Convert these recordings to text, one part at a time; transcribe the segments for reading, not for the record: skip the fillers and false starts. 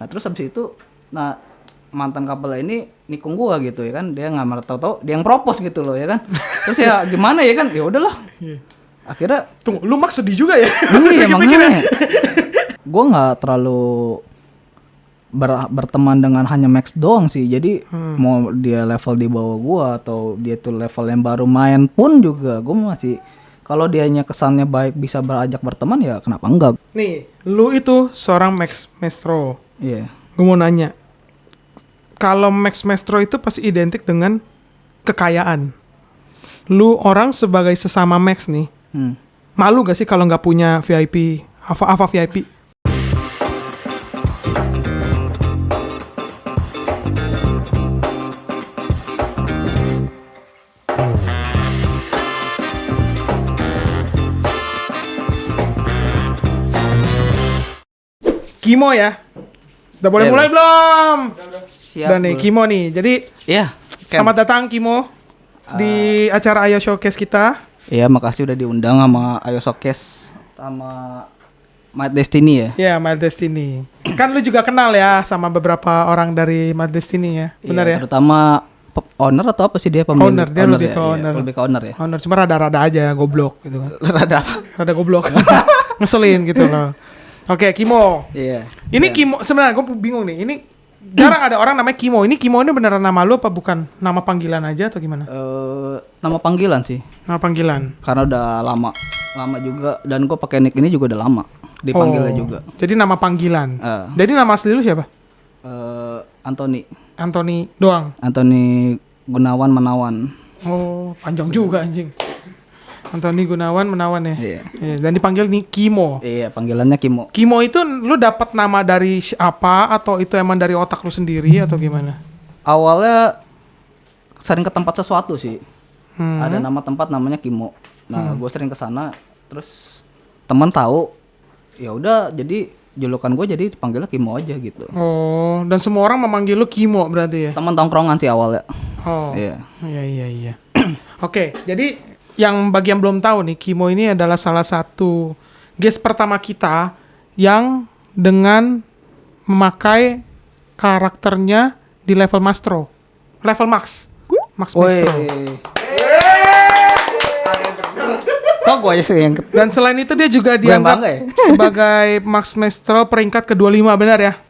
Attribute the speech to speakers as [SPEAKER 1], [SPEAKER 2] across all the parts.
[SPEAKER 1] Nah terus habis itu, nah mantan couple ini nikung gua gitu ya kan, dia ngamar, tahu-tahu dia yang propose gitu loh ya kan. Terus ya gimana ya kan, ya udahlah. Akhirnya
[SPEAKER 2] Tunggu, lu Max sedih juga ya?
[SPEAKER 1] iya makanya gua nggak terlalu berteman dengan hanya Max doang sih. Jadi mau dia level di bawah gua atau dia tuh level yang baru main pun juga gua masih, kalau dianya kesannya baik bisa berajak berteman ya kenapa enggak.
[SPEAKER 2] Nih, lu itu seorang Max Maestro.
[SPEAKER 1] Iya.
[SPEAKER 2] Gue mau nanya, kalau Max Maestro itu pasti identik dengan kekayaan. Lu orang sebagai sesama Max nih, malu gak sih kalau nggak punya VIP, Ava VIP? Kimo ya? Udah boleh mulai belum?
[SPEAKER 1] Siap.
[SPEAKER 2] Udah nih, Kimo nih. Jadi,
[SPEAKER 1] Iya.
[SPEAKER 2] selamat datang Kimo di acara Ayo Showcase kita.
[SPEAKER 1] Iya, makasih udah diundang sama Ayo Showcase sama My Destiny ya.
[SPEAKER 2] Ya, My Destiny. Kan lu juga kenal ya sama beberapa orang dari My Destiny ya, benar
[SPEAKER 1] Iya,
[SPEAKER 2] ya?
[SPEAKER 1] terutama owner atau apa sih dia pemilik?
[SPEAKER 2] Owner, dia lebih
[SPEAKER 1] ya?
[SPEAKER 2] ke
[SPEAKER 1] Iya,
[SPEAKER 2] owner.
[SPEAKER 1] lebih ke owner ya.
[SPEAKER 2] Owner cuma rada-rada aja goblok gitu kan.
[SPEAKER 1] Rada.
[SPEAKER 2] Rada goblok. Ngeselin gitu loh. Oke, Kimo.
[SPEAKER 1] Iya.
[SPEAKER 2] Ini Kimo, sebenarnya gue bingung nih. Ini jarang ada orang namanya Kimo. Ini Kimo ini beneran nama lu apa bukan nama panggilan aja atau gimana?
[SPEAKER 1] Nama panggilan sih.
[SPEAKER 2] Nama panggilan.
[SPEAKER 1] Karena udah lama juga, dan gue pakai nick ini juga udah lama dipanggilnya juga.
[SPEAKER 2] Jadi nama panggilan.
[SPEAKER 1] Eh.
[SPEAKER 2] Jadi nama asli lu siapa?
[SPEAKER 1] Anthony
[SPEAKER 2] doang.
[SPEAKER 1] Anthony Gunawan Menawan.
[SPEAKER 2] Oh, panjang juga anjing. Anthony Gunawan Menawan ya.
[SPEAKER 1] Iya.
[SPEAKER 2] Iya, dan dipanggil nih Kimo.
[SPEAKER 1] Iya, panggilannya Kimo.
[SPEAKER 2] Kimo itu lu dapat nama dari siapa atau itu emang dari otak lu sendiri atau gimana?
[SPEAKER 1] Awalnya sering ke tempat sesuatu sih. Ada nama tempat namanya Kimo. Nah, gue sering ke sana, terus teman tahu, ya udah jadi julukan gue jadi dipanggilnya Kimo aja gitu.
[SPEAKER 2] Oh, dan semua orang memanggil lu Kimo berarti ya?
[SPEAKER 1] Teman tongkrongan sih awalnya.
[SPEAKER 2] Oh.
[SPEAKER 1] Iya.
[SPEAKER 2] Iya. Oke, jadi yang bagi yang belum tahu nih, Kimo ini adalah salah satu guest pertama kita yang dengan memakai karakternya di level Maestro. Level Max Maestro.
[SPEAKER 1] Kok gue aja sih yang
[SPEAKER 2] Dan selain itu dia juga
[SPEAKER 1] Gue yang
[SPEAKER 2] dianggap
[SPEAKER 1] bangga ya?
[SPEAKER 2] sebagai Max Maestro peringkat ke-25, benar ya?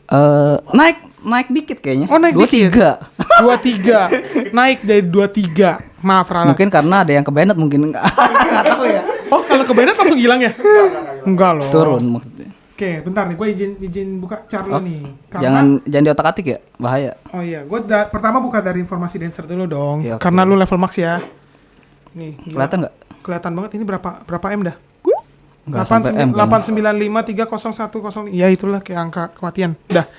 [SPEAKER 1] naik dikit kayaknya.
[SPEAKER 2] Oh, naik dikit. 23.
[SPEAKER 1] 23.
[SPEAKER 2] Naik dari 23. Maaf, Rala.
[SPEAKER 1] Mungkin karena ada yang kebenet mungkin enggak. Enggak tahu ya.
[SPEAKER 2] Oh, kalau kebenet langsung hilang ya? Enggak loh.
[SPEAKER 1] Turun maksudnya.
[SPEAKER 2] Oke, bentar nih, gue izin buka chart lu nih.
[SPEAKER 1] Jangan diotak-atik ya, bahaya.
[SPEAKER 2] Oh iya, gue pertama buka dari informasi dancer dulu dong.
[SPEAKER 1] Ya,
[SPEAKER 2] karena lu level max ya. Nih, gila.
[SPEAKER 1] Kelihatan enggak?
[SPEAKER 2] Kelihatan banget. Ini berapa M dah?
[SPEAKER 1] Enggak sampai M.
[SPEAKER 2] 8953010. Ya itulah kayak angka kematian. Udah.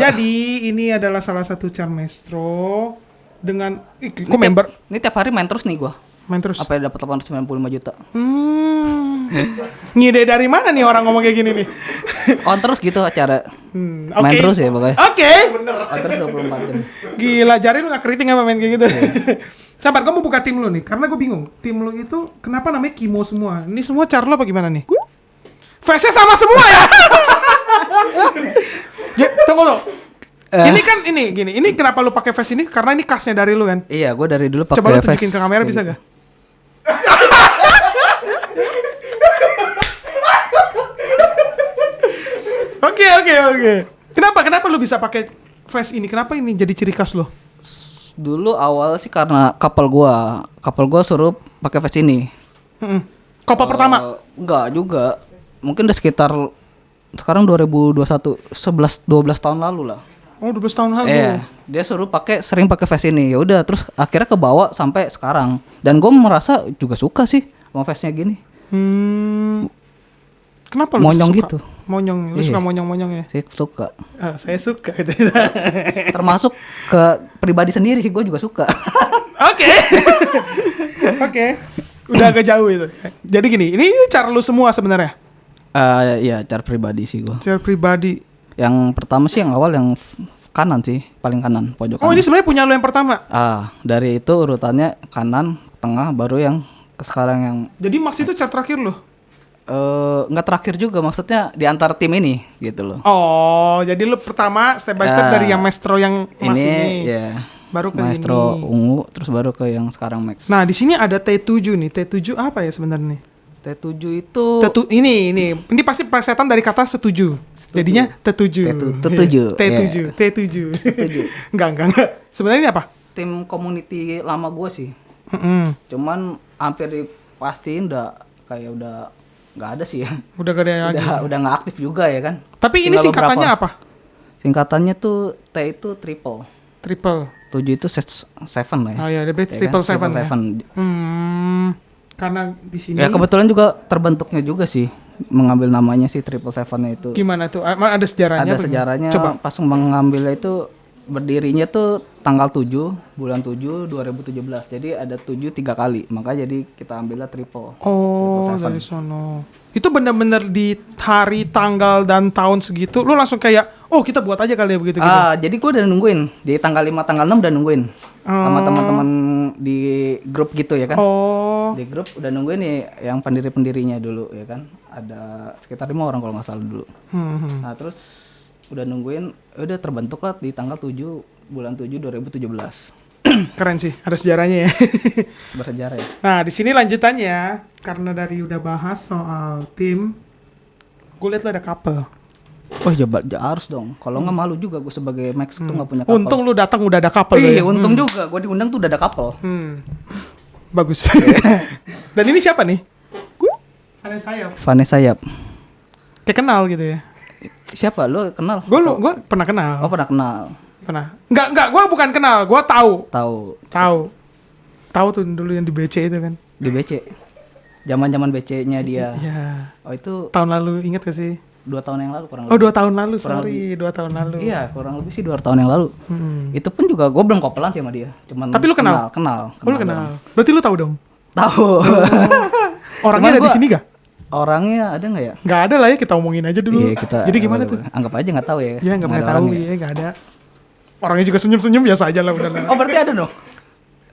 [SPEAKER 2] Jadi ini adalah salah satu chart maestro dengan kok member
[SPEAKER 1] Ini tiap hari main terus nih gua.
[SPEAKER 2] main terus.
[SPEAKER 1] Apa ya, dapat 895 juta.
[SPEAKER 2] Ngide dari mana nih orang ngomong kayak gini nih?
[SPEAKER 1] On terus gitu acara.
[SPEAKER 2] Oke.
[SPEAKER 1] Main terus ya pokoknya.
[SPEAKER 2] Oke.
[SPEAKER 1] On terus 24 jam.
[SPEAKER 2] Gila, jari lu gak keriting apa main kayak gitu? Sabar, gue mau buka tim lu nih, karena gue bingung. Tim lu itu kenapa namanya Kimo semua? Ini semua char lu apa gimana nih? Face-nya sama semua ya? Ya, tunggu. Ini kan gini. Ini kenapa lu pakai face ini? Karena ini khasnya dari lu kan?
[SPEAKER 1] Iya, gua dari dulu pakai
[SPEAKER 2] Coba lu
[SPEAKER 1] face.
[SPEAKER 2] tunjukin ke kamera bisa gak? Oke. Kenapa lu bisa pakai face ini? Kenapa ini jadi ciri khas lu?
[SPEAKER 1] Dulu awal sih karena couple gua suruh pakai face ini.
[SPEAKER 2] Couple pertama?
[SPEAKER 1] Enggak juga. Mungkin udah sekitar sekarang 2021, 12 tahun lalu lah.
[SPEAKER 2] Oh, 12 tahun lalu.
[SPEAKER 1] Dia suruh sering pakai face ini. Ya udah, terus akhirnya kebawa sampai sekarang. Dan gue merasa juga suka sih sama face-nya gini.
[SPEAKER 2] Kenapa lu
[SPEAKER 1] monyong
[SPEAKER 2] suka?
[SPEAKER 1] Gitu.
[SPEAKER 2] Monyong. Lu suka monyong-monyong ya?
[SPEAKER 1] Saya suka.
[SPEAKER 2] Saya suka.
[SPEAKER 1] Termasuk ke pribadi sendiri sih, gue juga suka.
[SPEAKER 2] Oke. Udah agak jauh itu. Jadi gini, ini cara lu semua sebenarnya.
[SPEAKER 1] Iya, cara pribadi sih gue.
[SPEAKER 2] Cara pribadi.
[SPEAKER 1] Yang pertama sih yang awal yang kanan sih, paling kanan, pojok kanan.
[SPEAKER 2] Oh, ini sebenarnya punya lu yang pertama.
[SPEAKER 1] Dari itu urutannya kanan, tengah, baru yang sekarang yang.
[SPEAKER 2] Jadi Max itu cara terakhir lu.
[SPEAKER 1] nggak terakhir juga, maksudnya di antar tim ini gitu loh.
[SPEAKER 2] Oh, jadi lu pertama step by step
[SPEAKER 1] Ya,
[SPEAKER 2] dari yang Maestro yang Mas ini.
[SPEAKER 1] ya
[SPEAKER 2] Baru ke
[SPEAKER 1] Maestro
[SPEAKER 2] ini.
[SPEAKER 1] ungu, terus baru ke yang sekarang Max.
[SPEAKER 2] Nah, di sini ada T7 nih. T7 apa ya sebenarnya nih?
[SPEAKER 1] T7 itu
[SPEAKER 2] Ini pasti plesetan dari kata setuju. Jadinya T7.
[SPEAKER 1] T7.
[SPEAKER 2] T7. T7. Enggak. Sebenarnya ini apa?
[SPEAKER 1] tim community lama gue sih.
[SPEAKER 2] Mm-mm.
[SPEAKER 1] Cuman hampir dipastiin udah nggak ada sih ya.
[SPEAKER 2] Udah gak ada lagi.
[SPEAKER 1] Udah nggak aktif juga ya kan.
[SPEAKER 2] Tapi ini
[SPEAKER 1] Tinggal
[SPEAKER 2] singkatannya
[SPEAKER 1] beberapa.
[SPEAKER 2] apa?
[SPEAKER 1] Singkatannya tuh T itu triple.
[SPEAKER 2] Triple.
[SPEAKER 1] 7 itu seven lah ya.
[SPEAKER 2] Oh ya, berarti
[SPEAKER 1] Ya
[SPEAKER 2] triple
[SPEAKER 1] kan?
[SPEAKER 2] seven ya.
[SPEAKER 1] Seven.
[SPEAKER 2] Karena di sini
[SPEAKER 1] Ya kebetulan juga terbentuknya juga sih mengambil namanya sih triple seven itu.
[SPEAKER 2] gimana tuh? Ada sejarahnya?
[SPEAKER 1] Ada
[SPEAKER 2] apa
[SPEAKER 1] sejarahnya.
[SPEAKER 2] gimana? Coba.
[SPEAKER 1] Pas mengambilnya itu berdirinya tuh tanggal 7 bulan 7 2017. Jadi ada 7 3 kali. Maka jadi kita ambilnya triple.
[SPEAKER 2] Oh,
[SPEAKER 1] Triple seven.
[SPEAKER 2] dari sono. Itu bener-bener di hari, tanggal, dan tahun segitu, lu langsung kayak, oh kita buat aja kali ya begitu gitu.
[SPEAKER 1] Jadi gue udah nungguin di tanggal 5 tanggal 6 udah nungguin sama teman-teman di grup gitu ya kan.
[SPEAKER 2] Oh,
[SPEAKER 1] Di grup udah nungguin nih yang pendiri-pendirinya dulu ya kan. Ada sekitar 5 orang kalau nggak salah dulu. Nah, terus udah nungguin udah terbentuk lah di tanggal 7 bulan 7 2017.
[SPEAKER 2] keren sih, ada sejarahnya ya.
[SPEAKER 1] Bersejarah ya.
[SPEAKER 2] Nah, di sini lanjutannya, karena dari udah bahas soal tim, gue liat lu ada couple.
[SPEAKER 1] Oh ya harus dong. Kalau nggak malu juga gue sebagai Max tuh nggak punya couple.
[SPEAKER 2] Untung lu datang udah ada couple.
[SPEAKER 1] Iya,
[SPEAKER 2] ya.
[SPEAKER 1] untung juga. Gue diundang tuh udah ada couple.
[SPEAKER 2] Bagus. Dan ini siapa nih? Vanessa Sayap.
[SPEAKER 1] Vanessa Sayap.
[SPEAKER 2] Kayak kenal gitu ya.
[SPEAKER 1] Siapa? Lu kenal?
[SPEAKER 2] Gue pernah kenal.
[SPEAKER 1] Oh, pernah kenal.
[SPEAKER 2] Pernah. Enggak, gue bukan kenal, gue tahu. Tahu tuh dulu yang di BC itu kan.
[SPEAKER 1] Di BC. Zaman-zaman BC-nya dia.
[SPEAKER 2] Iya.
[SPEAKER 1] Oh, itu
[SPEAKER 2] Tahun lalu inget gak sih?
[SPEAKER 1] 2 tahun yang lalu kurang
[SPEAKER 2] Oh,
[SPEAKER 1] lebih.
[SPEAKER 2] 2 tahun lalu,
[SPEAKER 1] Kurang
[SPEAKER 2] sorry, 2 tahun lalu.
[SPEAKER 1] Iya, kurang lebih sih 2 tahun yang lalu. Itu pun juga gue belum kopelan sih sama dia. Cuman
[SPEAKER 2] Tapi lu kenal?
[SPEAKER 1] Kenal.
[SPEAKER 2] Oh, lu kenal. Berarti lu tahu dong.
[SPEAKER 1] Tahu.
[SPEAKER 2] Orangnya
[SPEAKER 1] Cuman
[SPEAKER 2] ada di
[SPEAKER 1] gua-
[SPEAKER 2] sini gak?
[SPEAKER 1] Orangnya ada nggak ya?
[SPEAKER 2] Gak ada lah ya, kita omongin aja dulu.
[SPEAKER 1] Iya, kita
[SPEAKER 2] Jadi gimana tuh?
[SPEAKER 1] Anggap aja nggak tahu ya.
[SPEAKER 2] Ya nggak pernah
[SPEAKER 1] ada
[SPEAKER 2] tahu,
[SPEAKER 1] orangnya.
[SPEAKER 2] ya nggak ada. Orangnya juga senyum-senyum biasa aja lah udah lah.
[SPEAKER 1] Oh, berarti ada dong.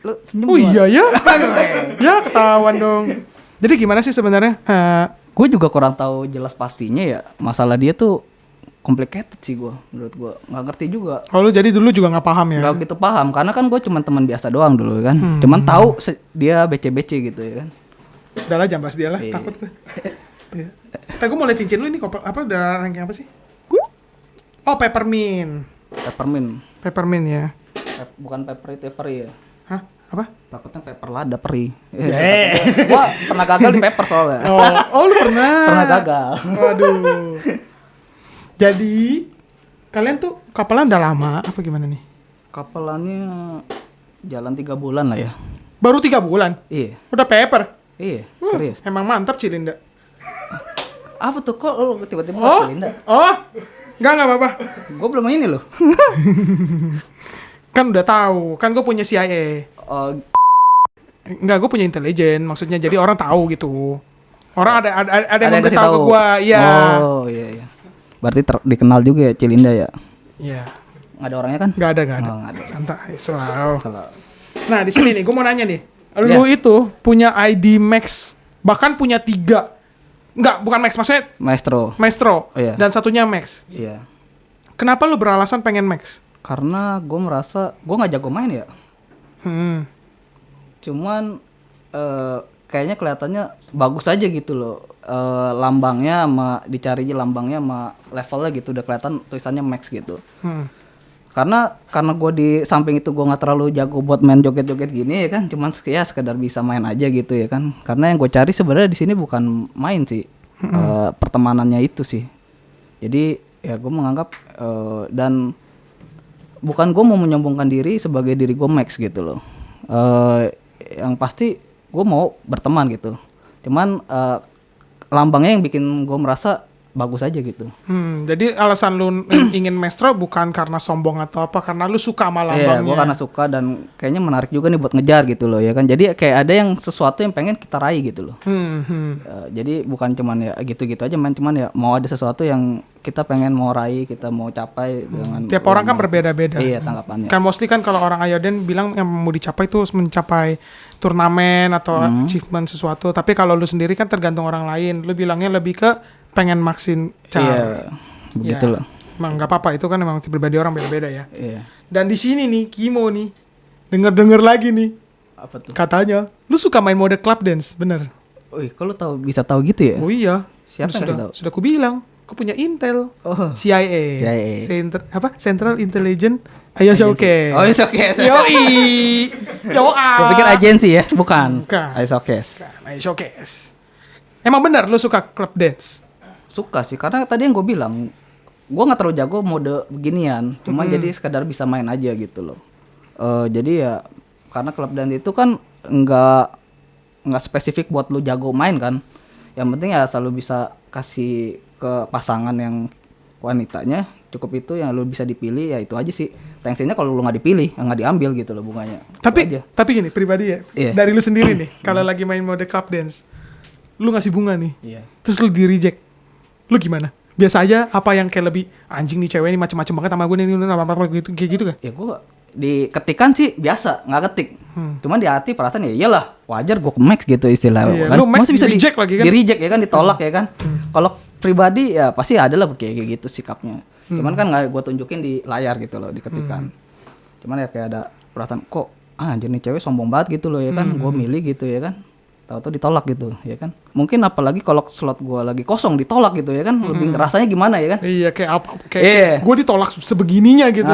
[SPEAKER 1] Lu senyum.
[SPEAKER 2] Oh
[SPEAKER 1] gua.
[SPEAKER 2] iya ya? Ya ketahuan dong. Jadi gimana sih sebenarnya?
[SPEAKER 1] Gue juga kurang tahu jelas pastinya ya. Masalah dia tuh complicated sih gue, menurut gue nggak ngerti juga.
[SPEAKER 2] Oh lu jadi dulu juga nggak paham ya?
[SPEAKER 1] Nggak gitu paham karena kan gue cuma teman biasa doang dulu kan. Cuman tahu dia BC-BC gitu ya kan.
[SPEAKER 2] Udah lah jangan bahas dia lah,
[SPEAKER 1] Iya.
[SPEAKER 2] takut gue. Iya. Gue mau liat cincin lu ini apa udah ranking apa sih? Oh peppermint.
[SPEAKER 1] Peppermint
[SPEAKER 2] Ya.
[SPEAKER 1] bukan pepper itu peri ya.
[SPEAKER 2] Hah? Apa?
[SPEAKER 1] Takutnya pepper lada peri.
[SPEAKER 2] Yeah.
[SPEAKER 1] Gue pernah gagal di pepper soalnya.
[SPEAKER 2] Oh lu pernah?
[SPEAKER 1] Pernah gagal.
[SPEAKER 2] Waduh. Jadi kalian tuh kapalan udah lama apa gimana nih?
[SPEAKER 1] Kapelannya jalan 3 bulan lah ya.
[SPEAKER 2] Baru 3 bulan?
[SPEAKER 1] Iya,
[SPEAKER 2] Udah pepper?
[SPEAKER 1] serius.
[SPEAKER 2] Emang mantap Cilinda.
[SPEAKER 1] Apa tuh kok lu tiba-tiba
[SPEAKER 2] Oh,
[SPEAKER 1] Linda?
[SPEAKER 2] Enggak apa-apa.
[SPEAKER 1] Gue belum ini loh.
[SPEAKER 2] Kan udah tahu, kan gue punya CIA.
[SPEAKER 1] Oh,
[SPEAKER 2] Enggak, gue punya intelijen, maksudnya jadi orang tahu gitu. Orang ada yang
[SPEAKER 1] kasih
[SPEAKER 2] memberitahu ke gue, iya.
[SPEAKER 1] Oh iya. Berarti dikenal juga ya Cilinda ya?
[SPEAKER 2] Iya.
[SPEAKER 1] Nggak ada orangnya kan?
[SPEAKER 2] Nggak ada.
[SPEAKER 1] Oh, nggak ada.
[SPEAKER 2] Santai, selalu.
[SPEAKER 1] Kalau
[SPEAKER 2] Nah di sini nih, gue mau nanya nih. Lu itu punya ID Max, bahkan punya 3. Enggak, bukan Max, maksudnya
[SPEAKER 1] Maestro.
[SPEAKER 2] Maestro.
[SPEAKER 1] Oh, iya.
[SPEAKER 2] Dan satunya Max.
[SPEAKER 1] Iya.
[SPEAKER 2] Kenapa lu beralasan pengen Max?
[SPEAKER 1] Karena gue merasa gue nggak jago main ya. Cuman kayaknya kelihatannya bagus aja gitu loh. Lambangnya sama dicari lambangnya sama levelnya gitu udah kelihatan tulisannya Max gitu. Karena gue di samping itu gue nggak terlalu jago buat main joget-joget gini ya kan, cuman ya sekedar bisa main aja gitu ya kan. Karena yang gue cari sebenarnya di sini bukan main sih, pertemanannya itu sih. Jadi ya gue menganggap dan bukan gue mau menyombongkan diri sebagai diri gue Max gitu loh. Yang pasti gue mau berteman gitu. Cuman lambangnya yang bikin gue merasa bagus aja gitu.
[SPEAKER 2] Jadi alasan lu ingin Maestro bukan karena sombong atau apa, karena lu suka sama
[SPEAKER 1] Iya,
[SPEAKER 2] lambangnya.
[SPEAKER 1] gue karena suka dan kayaknya menarik juga nih buat ngejar gitu loh ya kan. Jadi kayak ada yang sesuatu yang pengen kita raih gitu loh. Jadi bukan cuman ya gitu-gitu aja main, cuman ya mau ada sesuatu yang kita pengen mau raih, kita mau capai dengan
[SPEAKER 2] Tiap orang kan berbeda-beda.
[SPEAKER 1] Iya, tanggapannya.
[SPEAKER 2] Kan mostly kan kalau orang Ayoden bilang yang mau dicapai itu mencapai turnamen atau achievement sesuatu. Tapi kalau lu sendiri kan tergantung orang lain. Lu bilangnya lebih ke pengen maksin
[SPEAKER 1] Iya, begitulah.
[SPEAKER 2] Emang nggak apa-apa, itu kan emang pribadi orang beda-beda ya.
[SPEAKER 1] Iya.
[SPEAKER 2] Dan di sini nih Kimo nih denger lagi nih
[SPEAKER 1] Apa tuh?
[SPEAKER 2] katanya lu suka main mode club dance, bener?
[SPEAKER 1] Wih, kok lu bisa tahu gitu ya?
[SPEAKER 2] Oh iya.
[SPEAKER 1] Siapa yang
[SPEAKER 2] sudah
[SPEAKER 1] tahu?
[SPEAKER 2] sudah ku bilang, aku punya intel.
[SPEAKER 1] Oh.
[SPEAKER 2] CIA.
[SPEAKER 1] CIA.
[SPEAKER 2] Central Intelligence. Ayo showcase.
[SPEAKER 1] Oh, it's okay.
[SPEAKER 2] Yoi.
[SPEAKER 1] Gue pikir agensi ya, bukan.
[SPEAKER 2] Bukan.
[SPEAKER 1] Ice Showcase.
[SPEAKER 2] Ayo showcase. Emang benar lu suka club dance?
[SPEAKER 1] Suka sih, karena tadi yang gue bilang, gue nggak terlalu jago mode beginian, cuma jadi sekedar bisa main aja gitu loh. Jadi ya, karena club dance itu kan nggak spesifik buat lu jago main kan. Yang penting ya selalu bisa kasih ke pasangan yang wanitanya, cukup itu yang lu bisa dipilih, ya itu aja sih. Tensinya kalau lu nggak dipilih, nggak diambil gitu loh bunganya.
[SPEAKER 2] Tapi gini pribadi ya,
[SPEAKER 1] Iya.
[SPEAKER 2] dari lu sendiri nih, kalau lagi main mode club dance, lu ngasih bunga nih,
[SPEAKER 1] Iya.
[SPEAKER 2] terus lu di reject, lu gimana? Biasa aja apa yang kayak lebih anjing nih cewek ini macem-macem banget sama gue nih apa gitu kayak gitu kan?
[SPEAKER 1] Ya gue diketikan sih biasa, nggak ketik. Cuman di hati perasaan ya iyalah, wajar gue ke max gitu istilahnya.
[SPEAKER 2] Iya, lu max di-reject lagi kan?
[SPEAKER 1] Di-reject ya kan, ditolak ya kan. Kalau pribadi ya pasti ada lah kayak gitu sikapnya. Cuman kan nggak gue tunjukin di layar gitu loh, diketikan. Cuman ya kayak ada perasaan kok anjir nih cewek sombong banget gitu loh ya kan. Gue milih gitu ya kan. Tahu-tahu ditolak gitu ya kan. Mungkin apalagi kalau slot gue lagi kosong ditolak gitu ya kan. Lebih rasanya gimana ya kan.
[SPEAKER 2] Iya kayak apa? Kayak
[SPEAKER 1] Iya.
[SPEAKER 2] gue ditolak sebegininya gitu.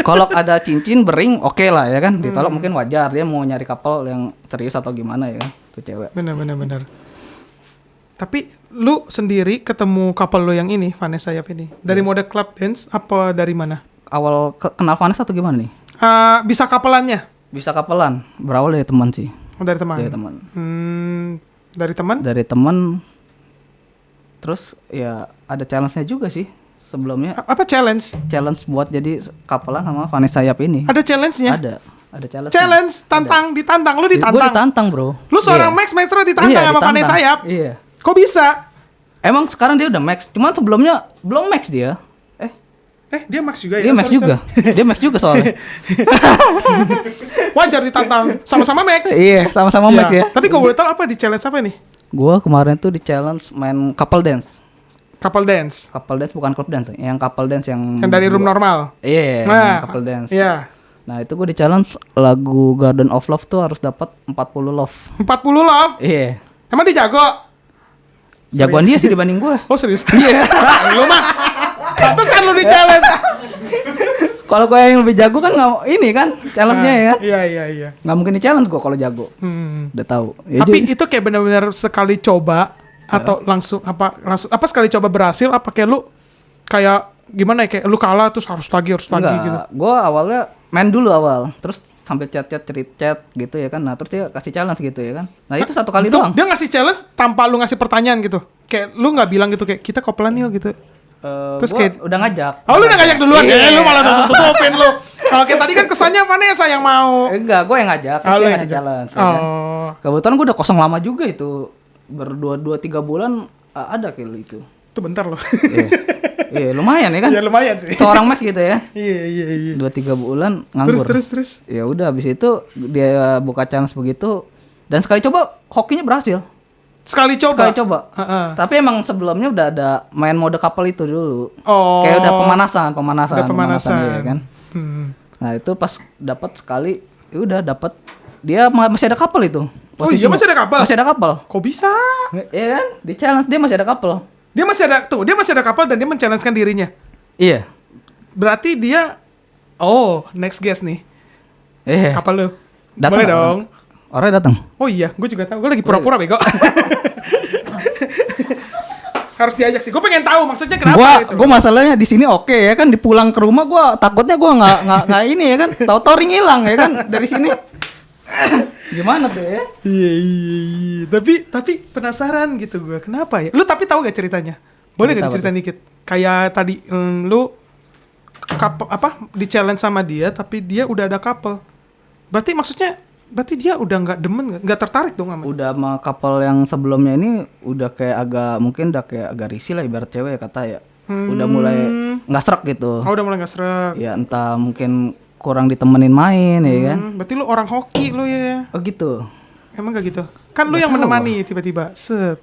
[SPEAKER 1] Kalau ada cincin bering oke lah ya kan. Ditolak mungkin wajar, dia mau nyari couple yang serius atau gimana ya kan. Tuh cewek.
[SPEAKER 2] Bener. Tapi lu sendiri ketemu couple lu yang ini, Vanessa Yap ini, dari mode club dance apa dari mana?
[SPEAKER 1] Awal kenal Vanessa atau gimana nih?
[SPEAKER 2] Bisa couple-annya?
[SPEAKER 1] Bisa kapelan, berawal dari teman sih.
[SPEAKER 2] Oh, dari teman.
[SPEAKER 1] Dari teman.
[SPEAKER 2] Dari teman?
[SPEAKER 1] Dari teman. Terus ya ada challenge-nya juga sih sebelumnya.
[SPEAKER 2] Apa challenge?
[SPEAKER 1] Challenge buat jadi kapelan sama Vanessa Yap ini.
[SPEAKER 2] Ada challenge-nya?
[SPEAKER 1] Ada challenge.
[SPEAKER 2] Challenge, ditantang, lu ditantang.
[SPEAKER 1] Gue ditantang, bro.
[SPEAKER 2] Lu seorang
[SPEAKER 1] Iya.
[SPEAKER 2] Max Maestro ditantang sama
[SPEAKER 1] ditantang.
[SPEAKER 2] Vanessa Yap.
[SPEAKER 1] Iya.
[SPEAKER 2] Kok bisa?
[SPEAKER 1] Emang sekarang dia udah max, cuman sebelumnya belum max dia.
[SPEAKER 2] Dia Max juga ya?
[SPEAKER 1] Dia max
[SPEAKER 2] Sorry,
[SPEAKER 1] juga. Dia max juga soalnya.
[SPEAKER 2] Wajar ditantang, sama-sama Max.
[SPEAKER 1] Iya, sama-sama max ya.
[SPEAKER 2] Tapi gue boleh tahu apa di challenge apa nih?
[SPEAKER 1] Gua kemarin tuh di challenge main couple dance.
[SPEAKER 2] Couple dance.
[SPEAKER 1] Couple dance bukan club dance, yang couple dance yang
[SPEAKER 2] Yang dari room normal.
[SPEAKER 1] Iya,
[SPEAKER 2] Nah,
[SPEAKER 1] yang couple dance.
[SPEAKER 2] Iya.
[SPEAKER 1] Nah, itu gue di challenge lagu Garden of Love tuh harus dapat 40 love.
[SPEAKER 2] 40 love.
[SPEAKER 1] Iya.
[SPEAKER 2] Emang dia jago?
[SPEAKER 1] Jagoan dia sih dibanding gue.
[SPEAKER 2] Oh serius?
[SPEAKER 1] Iya.
[SPEAKER 2] Lu mah pantesan lu di challenge.
[SPEAKER 1] Kalau gue yang lebih jago kan nggak ini kan challenge-nya ya kan.
[SPEAKER 2] Iya.
[SPEAKER 1] Nggak mungkin di challenge gue kalau jago. Udah tahu. Ya,
[SPEAKER 2] Tapi
[SPEAKER 1] jadi-
[SPEAKER 2] itu kayak benar-benar sekali coba atau langsung apa sekali coba berhasil apa kayak lu kayak gimana ya kayak lu kalah terus harus lagi gitu.
[SPEAKER 1] enggak. Gue awalnya main dulu awal, terus sambil chat gitu ya kan. Nah, terus dia kasih challenge gitu ya kan. Nah, itu satu kali
[SPEAKER 2] Tuh,
[SPEAKER 1] doang.
[SPEAKER 2] dia ngasih challenge tanpa lu ngasih pertanyaan gitu. Kayak lu nggak bilang gitu kayak kita kopelan yuk gitu. Terus
[SPEAKER 1] Gua
[SPEAKER 2] kayak
[SPEAKER 1] udah ngajak.
[SPEAKER 2] Oh lu udah ngajak duluan
[SPEAKER 1] Iya.
[SPEAKER 2] lu malah tutupin lu. Kalau kayak tadi kan kesannya Vanessa yang mau.
[SPEAKER 1] Enggak, gue yang ngajak, terus
[SPEAKER 2] Oh, lu
[SPEAKER 1] dia
[SPEAKER 2] yang
[SPEAKER 1] ngasih
[SPEAKER 2] ngajak.
[SPEAKER 1] challenge. Ya kan?
[SPEAKER 2] Oh.
[SPEAKER 1] Kebetulan gue udah kosong lama juga itu. Berdua-3 bulan ada kayak itu.
[SPEAKER 2] Tuh bentar loh.
[SPEAKER 1] Iya. Iya, lumayan ya kan?
[SPEAKER 2] Ya lumayan sih.
[SPEAKER 1] Seorang max gitu ya.
[SPEAKER 2] Iya.
[SPEAKER 1] 2-3 bulan nganggur.
[SPEAKER 2] Terus.
[SPEAKER 1] Ya udah habis itu dia buka challenge begitu dan sekali coba hokinya berhasil.
[SPEAKER 2] Sekali coba. Heeh.
[SPEAKER 1] Tapi emang sebelumnya udah ada main mode couple itu dulu.
[SPEAKER 2] Oh.
[SPEAKER 1] Kayak udah pemanasan
[SPEAKER 2] Udah pemanasan.
[SPEAKER 1] ya kan.
[SPEAKER 2] Hmm.
[SPEAKER 1] Nah, itu pas dapat sekali, ya udah dapat dia masih ada couple itu.
[SPEAKER 2] Oh iya, masih ada couple?
[SPEAKER 1] Masih ada couple.
[SPEAKER 2] Kok bisa?
[SPEAKER 1] Iya kan? Di challenge dia masih ada couple.
[SPEAKER 2] Dia masih ada couple dan dia men-challenge-kan dirinya.
[SPEAKER 1] Iya.
[SPEAKER 2] Berarti dia next guest nih.
[SPEAKER 1] Iya.
[SPEAKER 2] Couple lu.
[SPEAKER 1] Datang
[SPEAKER 2] Boleh
[SPEAKER 1] nggak?
[SPEAKER 2] dong.
[SPEAKER 1] Orangnya datang.
[SPEAKER 2] Oh iya, gue juga tahu. Gue lagi pura-pura bego. Harus diajak sih. Gue pengen tahu maksudnya kenapa gitu.
[SPEAKER 1] Gua masalahnya di sini oke ya kan, di pulang ke rumah gua takutnya gua nggak ini ya kan. Tahu-tahu ring hilang ya kan dari sini. Gimana tuh ya?
[SPEAKER 2] Iya. Tapi penasaran gitu gue. Kenapa ya? Lu tapi tahu gak ceritanya? Boleh nggak
[SPEAKER 1] Cerita
[SPEAKER 2] diceritain dikit? Kayak tadi lu di challenge sama dia, tapi dia udah ada couple. Berarti dia udah nggak demen, nggak tertarik dong sama.
[SPEAKER 1] Udah sama couple yang sebelumnya ini udah kayak agak risih lah ibarat cewek ya kata ya. Udah mulai nggak serak gitu.
[SPEAKER 2] Oh, udah mulai nggak serak.
[SPEAKER 1] Ya entah mungkin kurang ditemenin main ya kan.
[SPEAKER 2] Berarti lu orang hoki lu ya?
[SPEAKER 1] Oh gitu.
[SPEAKER 2] Emang gak gitu? Kan lu
[SPEAKER 1] Nggak
[SPEAKER 2] yang
[SPEAKER 1] tahu.
[SPEAKER 2] menemani tiba-tiba set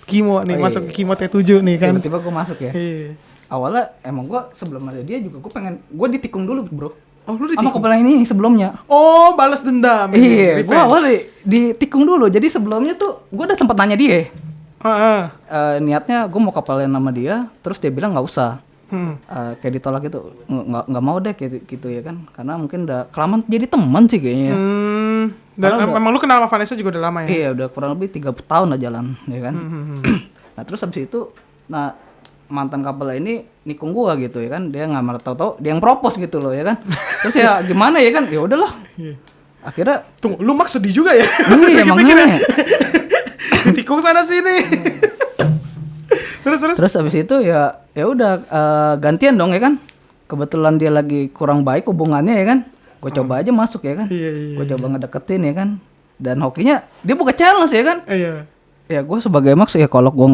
[SPEAKER 2] Kimo nih,
[SPEAKER 1] Oh,
[SPEAKER 2] masuk
[SPEAKER 1] iya.
[SPEAKER 2] ke Kimo T7 nih kan.
[SPEAKER 1] Tiba-tiba gue masuk ya.
[SPEAKER 2] Iya.
[SPEAKER 1] Awalnya emang gue sebelum ada dia juga gue ditikung dulu bro.
[SPEAKER 2] Oh, lu
[SPEAKER 1] Sama
[SPEAKER 2] ditikung?
[SPEAKER 1] couple yang ini sebelumnya.
[SPEAKER 2] Oh, balas dendam.
[SPEAKER 1] Iya, gue
[SPEAKER 2] Revenge.
[SPEAKER 1] awalnya ditikung dulu. Jadi sebelumnya tuh gue udah sempat nanya dia.
[SPEAKER 2] Heeh.
[SPEAKER 1] Niatnya gue mau kapalin sama dia, terus dia bilang nggak usah. Kayak ditolak gitu, nggak mau deh kayak gitu ya kan, karena mungkin udah kelamaan jadi teman sih kayaknya.
[SPEAKER 2] Dan
[SPEAKER 1] Karena
[SPEAKER 2] emang lu kenal sama Vanessa juga udah lama ya?
[SPEAKER 1] Iya udah kurang lebih 3 tahun lah jalan ya kan. Nah terus habis itu, mantan couple ini nikung gua gitu ya kan, dia nggak tahu dia yang propose gitu loh ya kan. Terus ya gimana ya kan, ya udahlah. Akhirnya
[SPEAKER 2] Tunggu, lu mak sedih juga ya?
[SPEAKER 1] iya makanya.
[SPEAKER 2] Ditikung sana sini. Terus.
[SPEAKER 1] Terus habis itu ya udah gantian dong ya kan. Kebetulan dia lagi kurang baik hubungannya ya kan. Gue coba aja masuk ya kan.
[SPEAKER 2] Iya.
[SPEAKER 1] Gue coba ngedeketin ya kan. Dan hokinya dia buka challenge ya kan.
[SPEAKER 2] Iya.
[SPEAKER 1] Ya gue sebagai Max ya kalau gue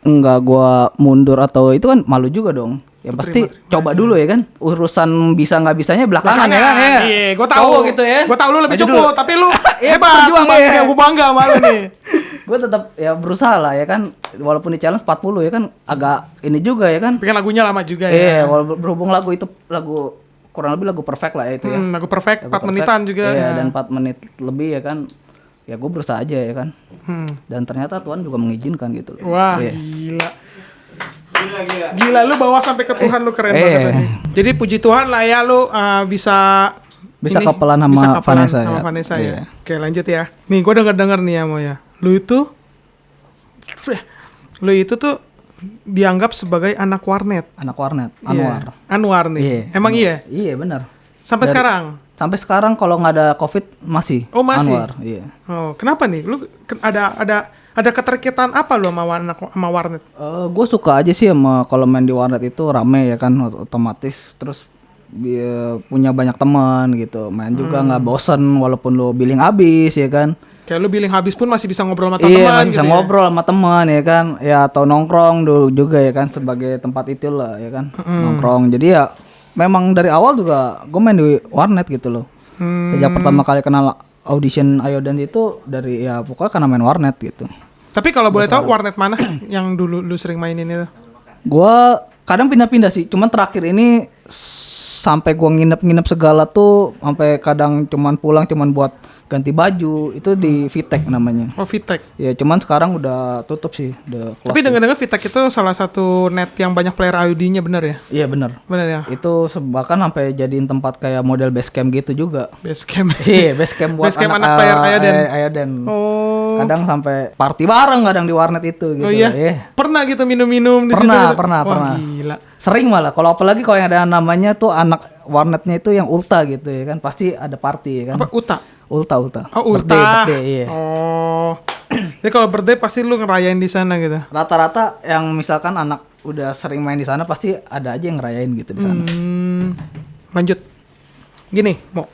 [SPEAKER 1] nggak gue mundur atau itu kan malu juga dong. Ya pasti coba dulu ya kan. Urusan bisa nggak bisanya belakangan ya kan. Ya.
[SPEAKER 2] Iya, gue tahu.
[SPEAKER 1] Cowok gitu ya.
[SPEAKER 2] Gue tahu lu lebih
[SPEAKER 1] Maju
[SPEAKER 2] cupu,
[SPEAKER 1] dulu.
[SPEAKER 2] tapi lu
[SPEAKER 1] Iya,
[SPEAKER 2] hebat.
[SPEAKER 1] berjuang, iya.
[SPEAKER 2] Gue bangga sama lu nih.
[SPEAKER 1] Gue tetap ya berusaha lah ya kan. Walaupun di challenge 40 ya kan agak ini juga ya kan.
[SPEAKER 2] Tapi kan lagunya lama juga
[SPEAKER 1] Iya,
[SPEAKER 2] ya.
[SPEAKER 1] walaupun berhubung lagu itu kurang lebih lagu perfect lah ya itu ya.
[SPEAKER 2] Lagu perfect, 4
[SPEAKER 1] Lagu
[SPEAKER 2] menitan
[SPEAKER 1] perfect,
[SPEAKER 2] juga.
[SPEAKER 1] Iya,
[SPEAKER 2] ya.
[SPEAKER 1] dan 4 menit lebih ya kan. Ya gue berusaha aja ya kan. Dan ternyata Tuhan juga mengizinkan gitu loh.
[SPEAKER 2] Wah,
[SPEAKER 1] Iya.
[SPEAKER 2] gila. Gila, lu bawa sampai ke Tuhan, lu keren banget tadi. Jadi puji Tuhan lah ya lu bisa
[SPEAKER 1] kapelan sama
[SPEAKER 2] bisa kapelan
[SPEAKER 1] Vanessa
[SPEAKER 2] sama
[SPEAKER 1] ya.
[SPEAKER 2] Vanessa ya.
[SPEAKER 1] Iya.
[SPEAKER 2] Oke, lanjut ya. Nih, gua denger nih ya Mo ya. Lu itu tuh dianggap sebagai anak warnet.
[SPEAKER 1] Anak warnet,
[SPEAKER 2] Iya.
[SPEAKER 1] Anwar.
[SPEAKER 2] Anwar nih.
[SPEAKER 1] Iya.
[SPEAKER 2] Emang
[SPEAKER 1] Anwar.
[SPEAKER 2] iya?
[SPEAKER 1] Iya, benar.
[SPEAKER 2] Sampai
[SPEAKER 1] Dari-
[SPEAKER 2] sekarang.
[SPEAKER 1] Sampai sekarang kalau nggak ada Covid masih.
[SPEAKER 2] Oh, masih?
[SPEAKER 1] Anwar, iya.
[SPEAKER 2] Oh, kenapa nih? Lu ada keterkaitan apa lu sama warnet?
[SPEAKER 1] Gue suka aja sih sama kalau main di warnet itu rame ya kan, otomatis terus dia punya banyak teman gitu, main juga nggak bosen walaupun lo billing habis ya kan.
[SPEAKER 2] Kayak lu billing habis pun masih bisa ngobrol sama
[SPEAKER 1] Iya
[SPEAKER 2] teman
[SPEAKER 1] masih
[SPEAKER 2] gitu
[SPEAKER 1] bisa
[SPEAKER 2] ya?
[SPEAKER 1] ngobrol sama teman ya kan, ya atau nongkrong dulu juga ya kan sebagai tempat itu lah ya kan, nongkrong. Jadi ya memang dari awal juga gue main di warnet gitu loh. Sejak pertama kali kenal audition Ayo Dance itu dari ya pokoknya karena main warnet gitu.
[SPEAKER 2] Tapi kalau boleh tahu warnet mana yang dulu lu sering mainin itu?
[SPEAKER 1] Gua kadang pindah-pindah sih, cuman terakhir ini sampai gua nginep-nginep segala tuh, sampai kadang cuman pulang cuman buat ganti baju, itu di Vitek namanya.
[SPEAKER 2] Oh, Vitek.
[SPEAKER 1] Ya cuman sekarang udah tutup sih, udah close.
[SPEAKER 2] Tapi dengar-dengar Vitek itu salah satu net yang banyak player IOD-nya, bener ya?
[SPEAKER 1] Iya bener.
[SPEAKER 2] Bener ya?
[SPEAKER 1] Itu bahkan sampai jadiin tempat kayak model base camp gitu juga.
[SPEAKER 2] Basecamp.
[SPEAKER 1] Iya, base camp buat
[SPEAKER 2] Base camp anak player
[SPEAKER 1] Ayoden.
[SPEAKER 2] Oh.
[SPEAKER 1] Kadang sampai party bareng kadang di warnet itu gitu.
[SPEAKER 2] Oh iya?
[SPEAKER 1] Iya.
[SPEAKER 2] Pernah gitu minum-minum di situ?
[SPEAKER 1] Pernah,
[SPEAKER 2] gitu?
[SPEAKER 1] pernah,
[SPEAKER 2] Wah,
[SPEAKER 1] pernah.
[SPEAKER 2] Gila.
[SPEAKER 1] Sering malah, kalau apalagi kalau yang ada namanya tuh anak warnetnya itu yang ulta gitu ya kan, pasti ada party ya kan.
[SPEAKER 2] Apa Uta?
[SPEAKER 1] Ulta.
[SPEAKER 2] Oh, Ulta.
[SPEAKER 1] Birthday, iya.
[SPEAKER 2] Oh. Jadi kalau birthday pasti lu ngerayain di sana gitu.
[SPEAKER 1] Rata-rata yang misalkan anak udah sering main di sana pasti ada aja yang ngerayain gitu di sana.
[SPEAKER 2] Lanjut. Gini, Mo.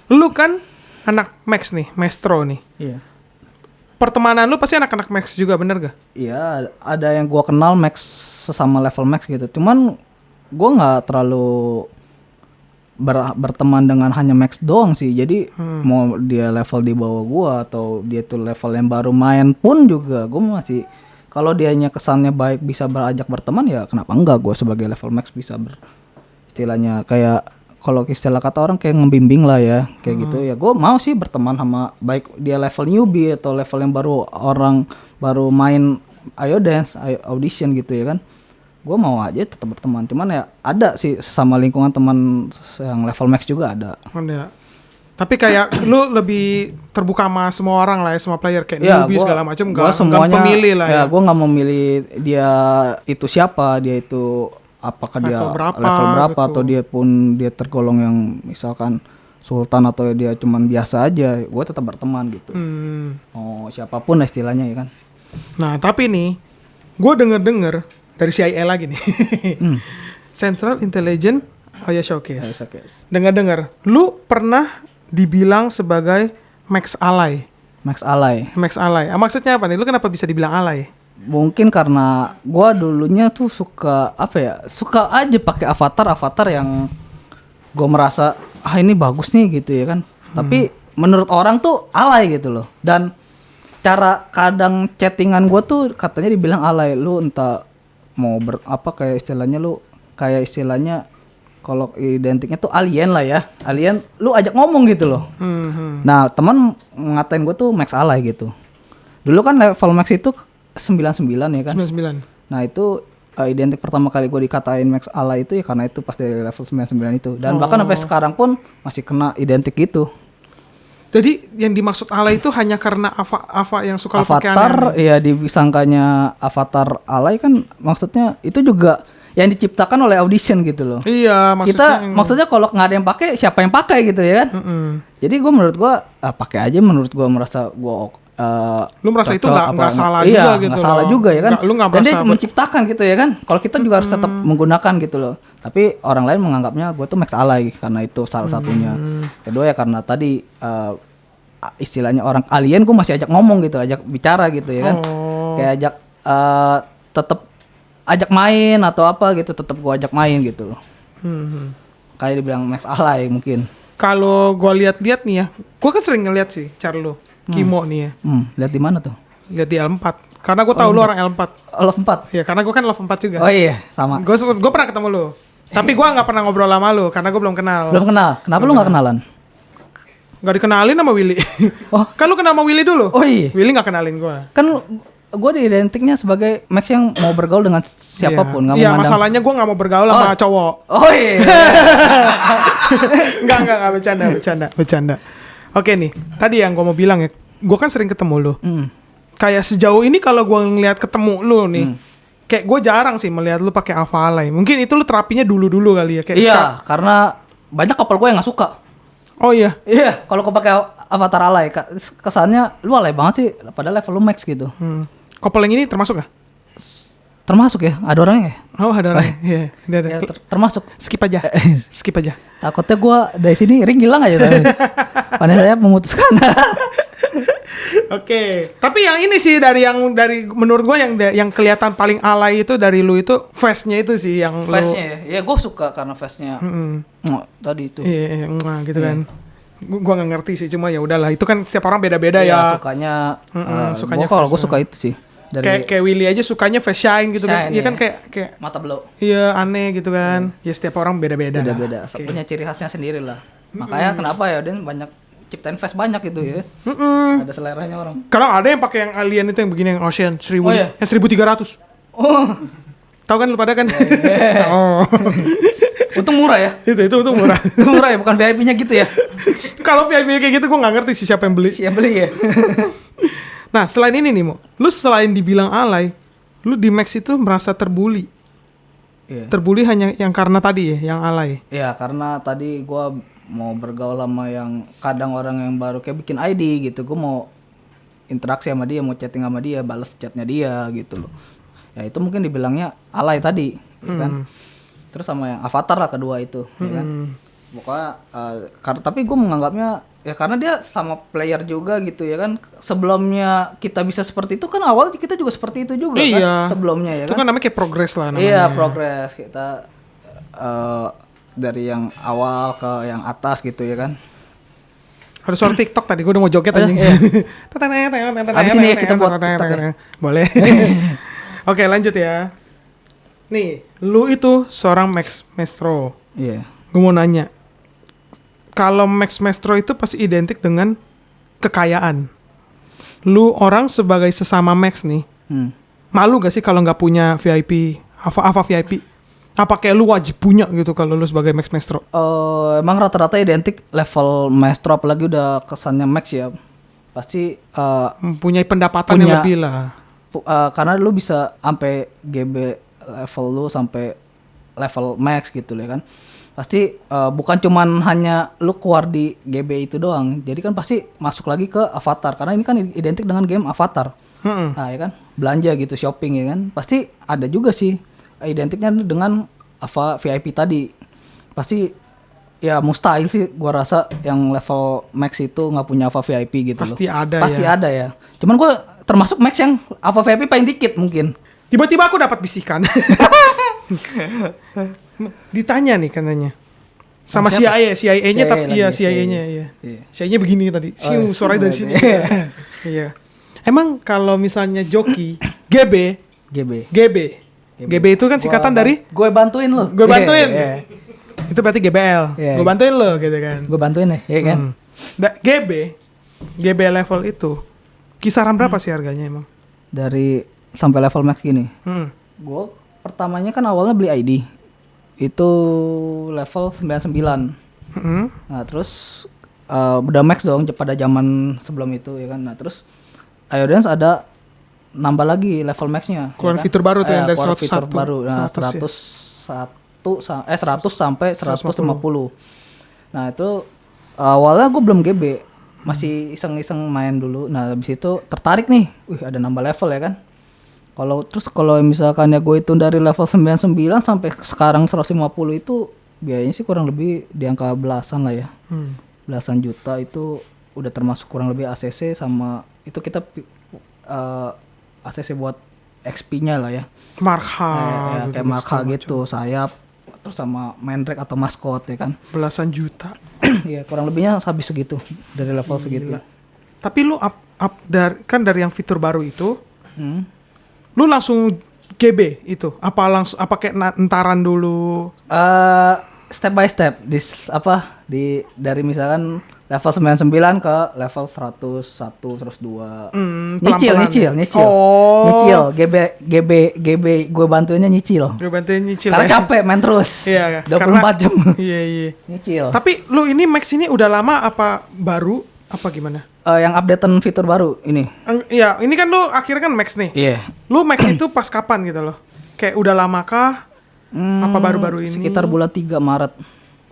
[SPEAKER 2] Lu kan anak Max nih, Maestro nih.
[SPEAKER 1] Iya.
[SPEAKER 2] Pertemanan lu pasti anak-anak Max juga, bener gak?
[SPEAKER 1] Iya, ada yang gua kenal Max sesama level Max gitu. Cuman gua nggak terlalu berteman dengan hanya Max doang sih. Jadi mau dia level di bawah gua atau dia tuh level yang baru main pun juga gua masih, kalau dianya kesannya baik bisa berajak berteman ya kenapa enggak, gua sebagai level Max bisa istilahnya kayak kalau istilah kata orang kayak ngebimbing lah ya kayak gitu ya. Gua mau sih berteman sama baik dia level newbie atau level yang baru main Ayo Dance, audition gitu ya kan. Gue mau aja tetap berteman, cuman ya ada sih sesama lingkungan teman yang level max juga ada.
[SPEAKER 2] Ada. Tapi kayak lu lebih terbuka sama semua orang lah ya, semua player kayak
[SPEAKER 1] Ya,
[SPEAKER 2] newbie segala macam, enggak
[SPEAKER 1] semuanya
[SPEAKER 2] pemilih lah ya.
[SPEAKER 1] Gue nggak memilih dia itu siapa, dia itu apakah
[SPEAKER 2] Level
[SPEAKER 1] dia
[SPEAKER 2] berapa,
[SPEAKER 1] level berapa
[SPEAKER 2] gitu.
[SPEAKER 1] atau dia tergolong yang misalkan sultan atau dia cuman biasa aja, gue tetap berteman gitu. Oh siapapun istilahnya ya kan.
[SPEAKER 2] Nah, tapi nih gue denger dari CIA lagi nih. Central Intelligence Showcase. Dengar-dengar, lu pernah dibilang sebagai Max Ally.
[SPEAKER 1] Max Ally.
[SPEAKER 2] Maksudnya apa nih? Lu kenapa bisa dibilang alay?
[SPEAKER 1] Mungkin karena gua dulunya tuh suka suka aja pakai avatar yang gua merasa ini bagus nih gitu ya kan. Tapi menurut orang tuh alay gitu loh. Dan cara kadang chattingan gua tuh katanya dibilang alay. Lu entah mau kayak istilahnya kalau identiknya tuh alien lah ya. Alien lu ajak ngomong gitu loh. Nah, teman ngatain gue tuh Max Alay gitu. Dulu kan level Max itu 99 ya kan?
[SPEAKER 2] 99.
[SPEAKER 1] Nah, itu identik pertama kali gue dikatain Max Alay itu ya karena itu pas dari level 99 itu. Dan bahkan sampai sekarang pun masih kena identik gitu.
[SPEAKER 2] Jadi yang dimaksud alay itu hanya karena Ava yang suka pakai
[SPEAKER 1] Avatar, ya disangkanya Avatar Alay kan maksudnya itu juga yang diciptakan oleh audition gitu loh.
[SPEAKER 2] Iya,
[SPEAKER 1] maksudnya kalau nggak ada yang pakai, siapa yang pakai gitu ya kan? Jadi menurut gue pakai aja. Menurut gue merasa gue
[SPEAKER 2] lu merasa itu nggak salah
[SPEAKER 1] juga
[SPEAKER 2] gitu.
[SPEAKER 1] Iya, nggak salah juga ya kan?
[SPEAKER 2] Lu nggak
[SPEAKER 1] Dan dia
[SPEAKER 2] merasa
[SPEAKER 1] menciptakan gitu ya kan? Kalau kita juga harus tetap menggunakan gitu loh. Tapi orang lain menganggapnya gue tuh Max Alay karena itu salah satunya. Kedua ya karena tadi istilahnya orang alien gue masih ajak ngomong gitu, ajak bicara gitu ya kan? Kayak ajak tetap ajak main atau apa gitu, tetap gua ajak main gitu loh. Kayak dibilang Max Alay mungkin.
[SPEAKER 2] Kalau gua lihat-lihat nih ya, gua kan sering ngeliat sih cara lu Kimo nih ya.
[SPEAKER 1] Lihat di mana tuh?
[SPEAKER 2] Lihat di L4. Karena gua tahu lu orang L4.
[SPEAKER 1] Love 4.
[SPEAKER 2] Iya, karena gua kan Love 4 juga.
[SPEAKER 1] Oh iya, sama.
[SPEAKER 2] Gua pernah ketemu lu. Tapi gua nggak pernah ngobrol sama lu karena gua belum kenal.
[SPEAKER 1] Belum kenal. Kenapa lu nggak kenalan?
[SPEAKER 2] Nggak dikenalin sama Willy.
[SPEAKER 1] Oh,
[SPEAKER 2] kan lu kenal sama Willy dulu.
[SPEAKER 1] Oh iya.
[SPEAKER 2] Willy nggak kenalin gua.
[SPEAKER 1] Kan gue diidentiknya sebagai Max yang mau bergaul dengan siapapun, nggak
[SPEAKER 2] Iya, masalahnya gue nggak mau bergaul sama cowok.
[SPEAKER 1] Oh iya.
[SPEAKER 2] Enggak, bercanda. Oke nih, tadi yang gue mau bilang ya, gue kan sering ketemu lu. Kayak sejauh ini kalau gue ngeliat ketemu lu nih, kayak gue jarang sih melihat lu pakai Ava Alay. Mungkin itu lu terapinya dulu kali ya. Kayak
[SPEAKER 1] iya, karena banyak couple gue yang nggak suka.
[SPEAKER 2] Oh iya.
[SPEAKER 1] Iya, kalau gue pakai Avatar Alay, kesannya lu alay banget sih, padahal level lu Max gitu.
[SPEAKER 2] Couple yang ini termasuk gak?
[SPEAKER 1] Termasuk ya? Ada orangnya ya?
[SPEAKER 2] Oh, ada orangnya. Iya,
[SPEAKER 1] ya, termasuk.
[SPEAKER 2] Skip aja.
[SPEAKER 1] Takutnya gue dari sini ring hilang aja. Pandai saya memutuskan.
[SPEAKER 2] Oke. Tapi yang ini sih dari menurut gue yang kelihatan paling alay itu dari lu itu face-nya itu sih yang
[SPEAKER 1] face-nya ya? Ya gue suka karena face-nya. Tadi itu.
[SPEAKER 2] Iya, gitu kan. Gua nggak ngerti sih, cuma ya udahlah, itu kan setiap orang beda-beda ya.
[SPEAKER 1] Sukanya
[SPEAKER 2] kalau
[SPEAKER 1] gue suka itu sih.
[SPEAKER 2] Kayak Willy aja sukanya face shine gitu kan. Iya kan kayak
[SPEAKER 1] mata blow.
[SPEAKER 2] Iya, aneh gitu kan. Ya setiap orang beda-beda.
[SPEAKER 1] Okay. Punya ciri khasnya sendiri lah. Makanya kenapa ya Dan banyak ciptain face banyak gitu ya. Ada seleranya orang.
[SPEAKER 2] Kadang ada yang pakai yang alien itu yang begini, yang Ocean 1000 yang 1300.
[SPEAKER 1] Oh.
[SPEAKER 2] Tahu kan lu pada kan?
[SPEAKER 1] Oh. Untung murah ya.
[SPEAKER 2] Itu untung murah.
[SPEAKER 1] Itu murah ya, bukan VIP-nya gitu ya.
[SPEAKER 2] Kalau VIP kayak gitu gue nggak ngerti sih siapa yang beli.
[SPEAKER 1] Ya.
[SPEAKER 2] Nah, selain ini nih, Mo. Lu selain dibilang alay, lu di Max itu merasa terbuli. Yeah. Terbuli hanya yang karena tadi ya, yang alay.
[SPEAKER 1] Iya, karena tadi gua mau bergaul sama yang kadang orang yang baru kayak bikin ID gitu. Gua mau interaksi sama dia, mau chatting sama dia, balas chatnya dia gitu loh. Ya itu mungkin dibilangnya alay tadi, ya kan? Terus sama yang Avatar lah kedua itu, ya kan? Pokoknya, tapi gue menganggapnya ya karena dia sama player juga gitu ya kan. Sebelumnya kita bisa seperti itu kan awal kita juga seperti itu juga kan sebelumnya ya kan.
[SPEAKER 2] Itu kan namanya kayak progress lah namanya.
[SPEAKER 1] Iya, progress kita dari yang awal ke yang atas gitu ya kan.
[SPEAKER 2] Harus suara TikTok tadi, gue udah mau joget anjing.
[SPEAKER 1] Abis ini kita buat TikTok ya.
[SPEAKER 2] Boleh. Oke, lanjut ya. Nih, lu itu seorang Max Maestro.
[SPEAKER 1] Iya.
[SPEAKER 2] Gue mau nanya, kalau Max Maestro itu pasti identik dengan kekayaan. Lu orang sebagai sesama Max nih, malu gak sih kalau nggak punya VIP, Ava VIP? Apa kayak lu wajib punya gitu kalau lu sebagai Max Maestro?
[SPEAKER 1] Emang rata-rata identik level Maestro, apalagi udah kesannya Max ya. Pasti
[SPEAKER 2] mempunyai pendapatan yang lebih lah.
[SPEAKER 1] Karena lu bisa sampai GB level lu sampai level Max gitu ya kan. Pasti bukan cuman hanya lu keluar di GB itu doang. Jadi kan pasti masuk lagi ke Avatar. Karena ini kan identik dengan game Avatar. Nah ya kan, belanja gitu, shopping ya kan, pasti ada juga sih identiknya dengan apa VIP tadi. Pasti ya mustahil sih gua rasa yang level max itu nggak punya apa VIP gitu
[SPEAKER 2] Pasti
[SPEAKER 1] loh.
[SPEAKER 2] ada
[SPEAKER 1] Pasti
[SPEAKER 2] ya.
[SPEAKER 1] ada ya. Cuman gua termasuk max yang apa VIP paling dikit mungkin.
[SPEAKER 2] Tiba-tiba aku dapat bisikan. Ditanya nih katanya. Sama
[SPEAKER 1] Sama siapa?
[SPEAKER 2] CIA-nya tapi
[SPEAKER 1] CIA
[SPEAKER 2] iya
[SPEAKER 1] lagi,
[SPEAKER 2] CIA-nya iya. CIA-nya begini tadi. Siu,
[SPEAKER 1] iya,
[SPEAKER 2] suaranya dari
[SPEAKER 1] siu,
[SPEAKER 2] sini. Iya. Emang kalau misalnya joki GB,
[SPEAKER 1] GB.
[SPEAKER 2] GB itu kan singkatan dari
[SPEAKER 1] gue bantuin lo.
[SPEAKER 2] gue bantuin.
[SPEAKER 1] Iya.
[SPEAKER 2] Itu berarti GBL.
[SPEAKER 1] Iya.
[SPEAKER 2] Gue bantuin lo gitu kan.
[SPEAKER 1] Gue bantuin ya, ya kan.
[SPEAKER 2] GB level itu kisaran berapa sih harganya emang?
[SPEAKER 1] Dari sampai level max gini. Gue pertamanya kan awalnya beli ID. Itu level 99. Nah, terus udah max dong pada zaman sebelum itu ya kan. Nah, terus Iodance ada nambah lagi level maxnya.
[SPEAKER 2] Keluaran
[SPEAKER 1] ya kan?
[SPEAKER 2] fitur baru tuh yang dari
[SPEAKER 1] keluaran
[SPEAKER 2] 101.
[SPEAKER 1] fitur baru. Nah, 100 sampai 150. Nah, itu awalnya gue belum GB. Masih iseng-iseng main dulu. Nah, habis itu tertarik nih. Wih, ada nambah level ya kan. Kalau misalkan ya gue itu dari level 99 sampai sekarang 150 itu biayanya sih kurang lebih di angka belasan lah ya. Belasan juta itu udah termasuk kurang lebih ACC sama itu kita ACC buat XP-nya lah ya.
[SPEAKER 2] Marha.
[SPEAKER 1] Kayak marha gitu, sayap terus sama main rack atau maskot ya kan.
[SPEAKER 2] Belasan juta.
[SPEAKER 1] Iya, kurang lebihnya habis segitu dari level segitu.
[SPEAKER 2] Tapi lu up dari yang fitur baru itu, lu langsung GB itu? Apa kayak entaran dulu?
[SPEAKER 1] Step by step dari misalkan level 99 ke level 101, 102. Nyicil.
[SPEAKER 2] Oh.
[SPEAKER 1] GB gue bantuinnya nyicil.
[SPEAKER 2] Gue bantuin nyicil.
[SPEAKER 1] Karena
[SPEAKER 2] ya?
[SPEAKER 1] capek main terus.
[SPEAKER 2] Iya,
[SPEAKER 1] 24 jam.
[SPEAKER 2] Iya.
[SPEAKER 1] Nyicil.
[SPEAKER 2] Tapi lu ini Max ini udah lama apa baru? Apa gimana?
[SPEAKER 1] Yang updatean fitur baru ini.
[SPEAKER 2] Iya, ini kan lu akhirnya kan Max nih.
[SPEAKER 1] Iya.
[SPEAKER 2] Lu Max itu pas kapan gitu loh? Kayak udah lama kah? Apa baru-baru ini?
[SPEAKER 1] Sekitar bulan 3 Maret.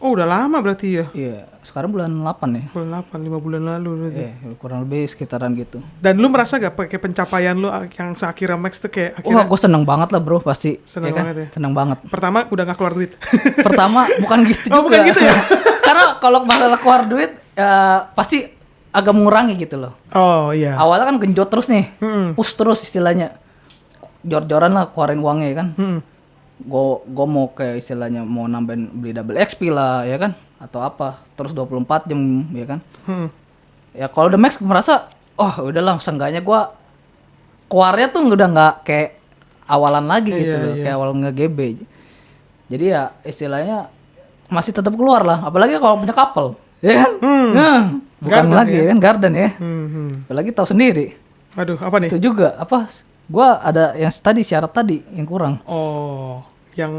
[SPEAKER 2] Oh, udah lama berarti ya?
[SPEAKER 1] Iya, sekarang bulan 8 ya.
[SPEAKER 2] Bulan 8, 5 bulan lalu berarti.
[SPEAKER 1] Iya, kurang lebih sekitaran gitu.
[SPEAKER 2] Dan lu merasa gak pakai pencapaian lu yang seakhirnya Max tuh kayak akhirnya...
[SPEAKER 1] Wah, gue seneng banget lah bro, pasti.
[SPEAKER 2] Seneng
[SPEAKER 1] ya kan?
[SPEAKER 2] banget ya?
[SPEAKER 1] Seneng banget.
[SPEAKER 2] Pertama udah gak keluar duit.
[SPEAKER 1] Pertama bukan gitu juga.
[SPEAKER 2] Oh, bukan gitu ya?
[SPEAKER 1] Karena kalau masalah keluar duit, pasti agak mengurangi gitu loh.
[SPEAKER 2] Oh iya.
[SPEAKER 1] Awalnya kan genjot terus nih, push terus istilahnya. Jor-joran lah keluarin uangnya ya kan. Gue mau kayak istilahnya mau nambahin beli double XP lah ya kan, atau apa terus 24 jam ya kan. Ya kalau udah max merasa udahlah seenggaknya gue keluarnya tuh udah nggak kayak awalan lagi gitu loh, kayak awal nge-GB. Jadi ya istilahnya masih tetap keluar lah, apalagi kalau punya couple ya kan. Bukan
[SPEAKER 2] Garden
[SPEAKER 1] lagi
[SPEAKER 2] ya?
[SPEAKER 1] Kan garden ya. Apalagi tahu sendiri.
[SPEAKER 2] Aduh, apa nih?
[SPEAKER 1] Itu juga gua ada yang tadi syarat tadi yang kurang.
[SPEAKER 2] Oh, yang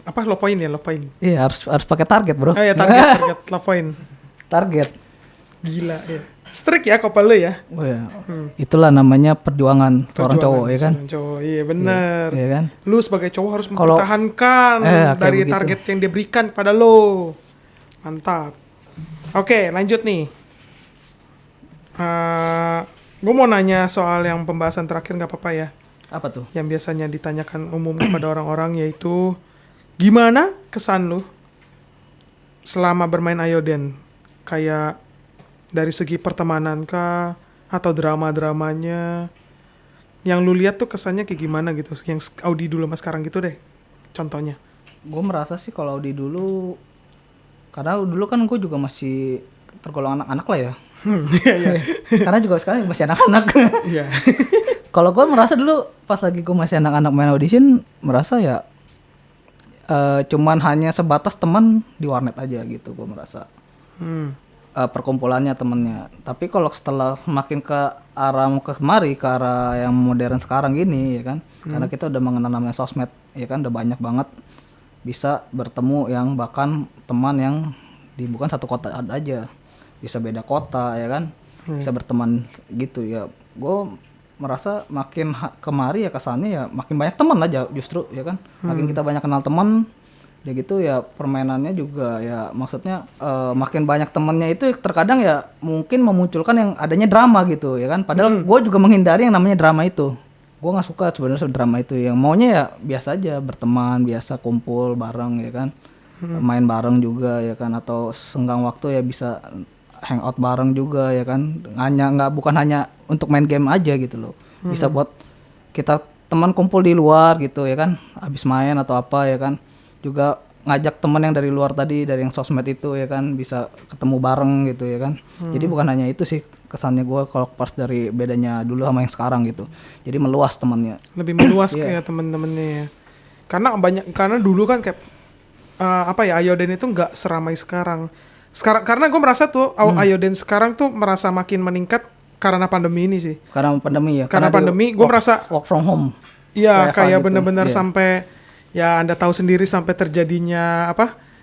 [SPEAKER 2] apa low point ya, low point.
[SPEAKER 1] Iya, harus pakai target, bro.
[SPEAKER 2] Oh ya, target low point.
[SPEAKER 1] Target.
[SPEAKER 2] Gila ya. Strict ya couple lu ya.
[SPEAKER 1] Oh ya. Itulah namanya perjuangan seorang cowok ya kan.
[SPEAKER 2] Seorang cowok. Iya benar.
[SPEAKER 1] Iya kan?
[SPEAKER 2] Lu sebagai cowok harus mempertahankan dari
[SPEAKER 1] begitu.
[SPEAKER 2] target yang dia berikan kepada lo. Mantap. Oke, lanjut nih. Gue mau nanya soal yang pembahasan terakhir nggak apa-apa ya?
[SPEAKER 1] Apa tuh?
[SPEAKER 2] Yang biasanya ditanyakan umum kepada orang-orang yaitu gimana kesan lu selama bermain Ioden? Kayak dari segi pertemanan kah atau drama-dramanya? Yang lu lihat tuh kesannya kayak gimana gitu? Yang Audi dulu sama sekarang gitu deh. Contohnya.
[SPEAKER 1] Gue merasa sih kalau Audi dulu, karena dulu kan gue juga masih tergolong anak-anak lah ya.
[SPEAKER 2] Iya.
[SPEAKER 1] Karena juga sekarang masih anak-anak.
[SPEAKER 2] Iya.
[SPEAKER 1] Kalau gue merasa dulu pas lagi gue masih anak-anak main audition, merasa ya cuman hanya sebatas teman di warnet aja gitu gue merasa. Perkumpulannya temennya. Tapi kalau setelah makin ke arah kemari ke arah yang modern sekarang gini ya kan, karena kita udah mengenal namanya sosmed ya kan, udah banyak banget bisa bertemu yang bahkan teman yang bukan satu kota aja, bisa beda kota ya kan, bisa berteman gitu ya. Gue merasa makin kemari ya kesannya ya makin banyak teman aja justru ya kan, makin kita banyak kenal teman Udah gitu ya permainannya juga ya maksudnya makin banyak temennya itu terkadang ya mungkin memunculkan yang adanya drama gitu ya kan. Padahal gue juga menghindari yang namanya drama itu. Gue nggak suka sebenarnya drama itu. Yang maunya ya biasa aja berteman, biasa kumpul bareng ya kan. Main bareng juga ya kan, atau senggang waktu ya bisa hangout bareng juga ya kan. Bukan hanya untuk main game aja gitu loh. Bisa buat kita teman kumpul di luar gitu ya kan. Habis main atau apa ya kan. Juga ngajak teman yang dari luar tadi, dari yang sosmed itu ya kan, bisa ketemu bareng gitu ya kan. Jadi bukan hanya itu sih kesannya gue kalau pas dari bedanya dulu sama yang sekarang gitu. Jadi meluas temannya.
[SPEAKER 2] Lebih meluas kayak temen-temennya ya. Karena dulu kan kayak Ayoden itu nggak seramai sekarang. Karena gue merasa tuh Ayoden sekarang tuh merasa makin meningkat karena pandemi ini sih.
[SPEAKER 1] Karena pandemi ya.
[SPEAKER 2] Karena pandemi gue merasa
[SPEAKER 1] work from home.
[SPEAKER 2] Iya, kayak
[SPEAKER 1] gitu.
[SPEAKER 2] bener-bener sampai ya Anda tahu sendiri sampai terjadinya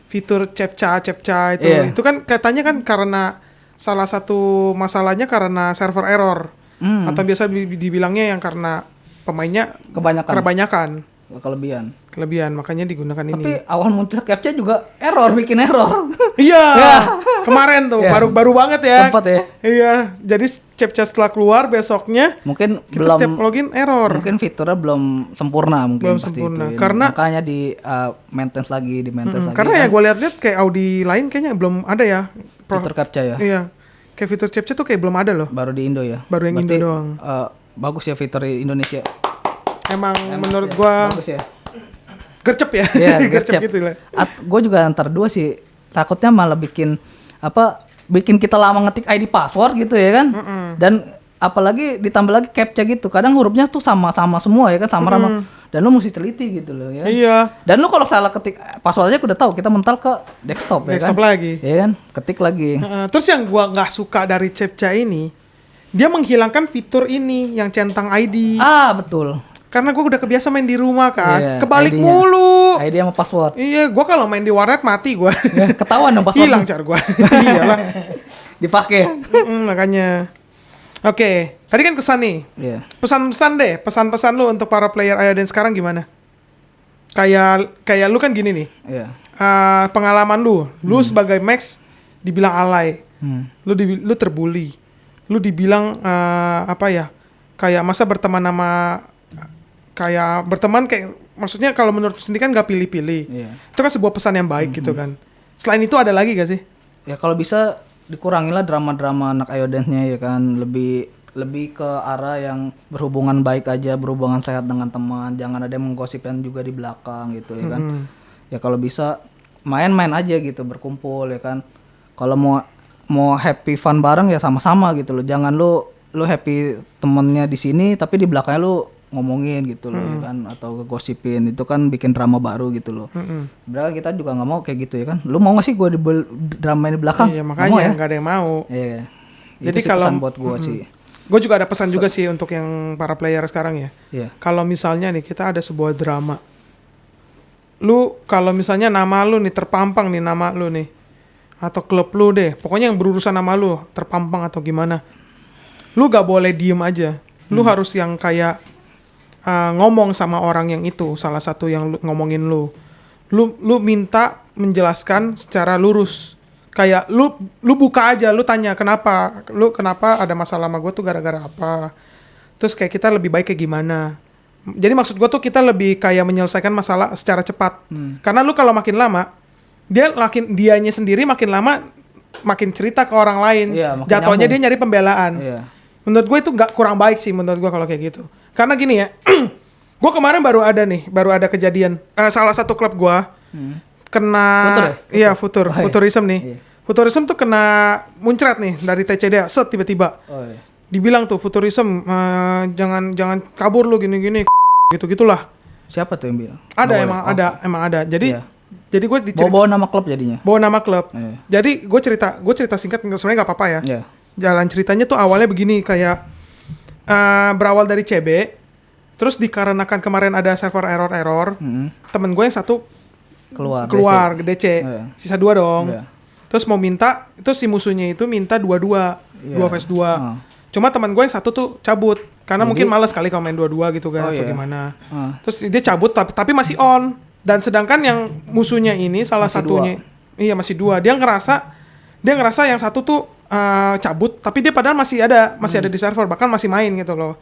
[SPEAKER 2] fitur captcha itu. Itu kan katanya kan karena salah satu masalahnya karena server error. Atau biasa dibilangnya yang karena pemainnya kebanyakan. Kelebihan, makanya digunakan ini.
[SPEAKER 1] Tapi awal muncul captcha juga bikin error.
[SPEAKER 2] Iya, kemarin tuh baru banget ya.
[SPEAKER 1] Sempat ya.
[SPEAKER 2] Iya, jadi captcha setelah keluar besoknya
[SPEAKER 1] mungkin
[SPEAKER 2] kita setiap login error.
[SPEAKER 1] Mungkin fiturnya belum sempurna mungkin.
[SPEAKER 2] Belum sempurna. Karena
[SPEAKER 1] makanya di maintenance lagi.
[SPEAKER 2] Karena ya gue lihat-lihat kayak Audi lain kayaknya belum ada ya.
[SPEAKER 1] Fitur captcha ya.
[SPEAKER 2] Iya, kayak fitur captcha tuh kayak belum ada loh.
[SPEAKER 1] Baru di Indo ya.
[SPEAKER 2] Baru yang
[SPEAKER 1] Berarti,
[SPEAKER 2] Indo doang.
[SPEAKER 1] Bagus ya fitur di Indonesia.
[SPEAKER 2] Emang menurut gua
[SPEAKER 1] bagus ya.
[SPEAKER 2] Gercep ya.
[SPEAKER 1] Iya,
[SPEAKER 2] gercep gitu lah.
[SPEAKER 1] Gue juga antar dua sih. Takutnya malah bikin kita lama ngetik ID password gitu ya kan. Dan apalagi ditambah lagi captcha gitu. Kadang hurufnya tuh sama semua ya kan, sama-sama. Dan lu mesti teliti gitu loh ya kan?
[SPEAKER 2] Iya.
[SPEAKER 1] Dan lu kalau salah ketik passwordnya udah tahu, kita mental ke desktop ya kan.
[SPEAKER 2] Desktop lagi.
[SPEAKER 1] Iya kan? Ketik lagi.
[SPEAKER 2] Terus yang gua nggak suka dari captcha ini, dia menghilangkan fitur ini yang centang ID.
[SPEAKER 1] Betul.
[SPEAKER 2] Karena gue udah kebiasa main di rumah kan, kebalik
[SPEAKER 1] ID-nya.
[SPEAKER 2] mulu.
[SPEAKER 1] ID sama password.
[SPEAKER 2] Iya, gue kalau main di warnet mati gue.
[SPEAKER 1] Ketahuan dong password.
[SPEAKER 2] Hilang car gue. Iyalah.
[SPEAKER 1] Dipakai.
[SPEAKER 2] Makanya. Oke, tadi kan kesan nih.
[SPEAKER 1] Iya.
[SPEAKER 2] Pesan-pesan deh, pesan-pesan lu untuk para player Ayoden sekarang gimana? Kayak lu kan gini nih.
[SPEAKER 1] Iya.
[SPEAKER 2] Pengalaman lu sebagai Max dibilang alay. Lu terbully. Lu dibilang kayak masa berteman sama kayak maksudnya kalau menurut sendiri kan gak pilih-pilih.
[SPEAKER 1] Iya.
[SPEAKER 2] Itu kan sebuah pesan yang baik gitu kan. Selain itu ada lagi gak sih?
[SPEAKER 1] Ya kalau bisa dikurangilah drama-drama anak Ayodennya ya kan, lebih ke arah yang berhubungan baik aja, berhubungan sehat dengan teman, jangan ada yang menggosipkan juga di belakang gitu ya kan. Ya kalau bisa main-main aja gitu, berkumpul ya kan. Kalau mau happy fun bareng ya sama-sama gitu loh. Jangan lu happy temennya di sini tapi di belakangnya lu ngomongin gitu loh ya kan, atau ngegosipin, itu kan bikin drama baru gitu loh. Sebenarnya kita juga nggak mau kayak gitu ya kan. Lu mau nggak sih gue drama di belakang?
[SPEAKER 2] Iya, makanya nggak ada yang mau.
[SPEAKER 1] Iya.
[SPEAKER 2] Jadi
[SPEAKER 1] itu
[SPEAKER 2] kalau
[SPEAKER 1] pesan buat gue sih.
[SPEAKER 2] Gue juga ada pesan juga sih untuk yang para player sekarang ya.
[SPEAKER 1] Iya.
[SPEAKER 2] Kalau misalnya nih kita ada sebuah drama, lu kalau misalnya nama lu nih terpampang nih nama lu nih, atau klub lu deh, pokoknya yang berurusan nama lu terpampang atau gimana, lu gak boleh diem aja. Lu harus yang kayak ngomong sama orang yang itu, salah satu yang ngomongin lu minta menjelaskan secara lurus. Kayak lu buka aja, lu tanya kenapa ada masalah sama gue tuh gara-gara apa. Terus kayak kita lebih baik kayak gimana. Jadi maksud gue tuh kita lebih kayak menyelesaikan masalah secara cepat. Karena lu kalau makin lama, dianya sendiri makin lama makin cerita ke orang lain.
[SPEAKER 1] Iya,
[SPEAKER 2] jatuhnya dia nyari pembelaan.
[SPEAKER 1] Iya.
[SPEAKER 2] Menurut gue itu kurang baik sih menurut gue kalau kayak gitu. Karena gini ya, gue kemarin baru ada kejadian. Salah satu klub gue kena, Futurism nih.
[SPEAKER 1] Iya.
[SPEAKER 2] Futurism tuh kena muncrat nih dari TCD, set tiba-tiba.
[SPEAKER 1] Iya.
[SPEAKER 2] Dibilang tuh Futurism jangan kabur lu gini-gini gitu-gitulah.
[SPEAKER 1] Siapa tuh yang bilang?
[SPEAKER 2] Emang ada. Jadi gue
[SPEAKER 1] bawa nama klub jadinya.
[SPEAKER 2] Bawa nama klub.
[SPEAKER 1] Iya.
[SPEAKER 2] Jadi gue cerita singkat, sebenarnya nggak apa-apa ya.
[SPEAKER 1] Iya.
[SPEAKER 2] Jalan ceritanya tuh awalnya begini, kayak berawal dari CB, terus dikarenakan kemarin ada server error, temen gue yang satu keluar ke DC.
[SPEAKER 1] Iya.
[SPEAKER 2] Sisa 2 dong.
[SPEAKER 1] Iya.
[SPEAKER 2] Terus mau minta, itu si musuhnya itu minta 2 vs 2. Cuma teman gue yang satu tuh cabut karena mungkin malas kali kalau main 2-2 gitu kan, atau gimana. Terus dia cabut tapi masih on. Dan sedangkan yang musuhnya ini salah
[SPEAKER 1] Masih
[SPEAKER 2] satunya, iya masih 2. Dia ngerasa yang satu tuh cabut, tapi dia padahal masih ada di server, bahkan masih main gitu loh.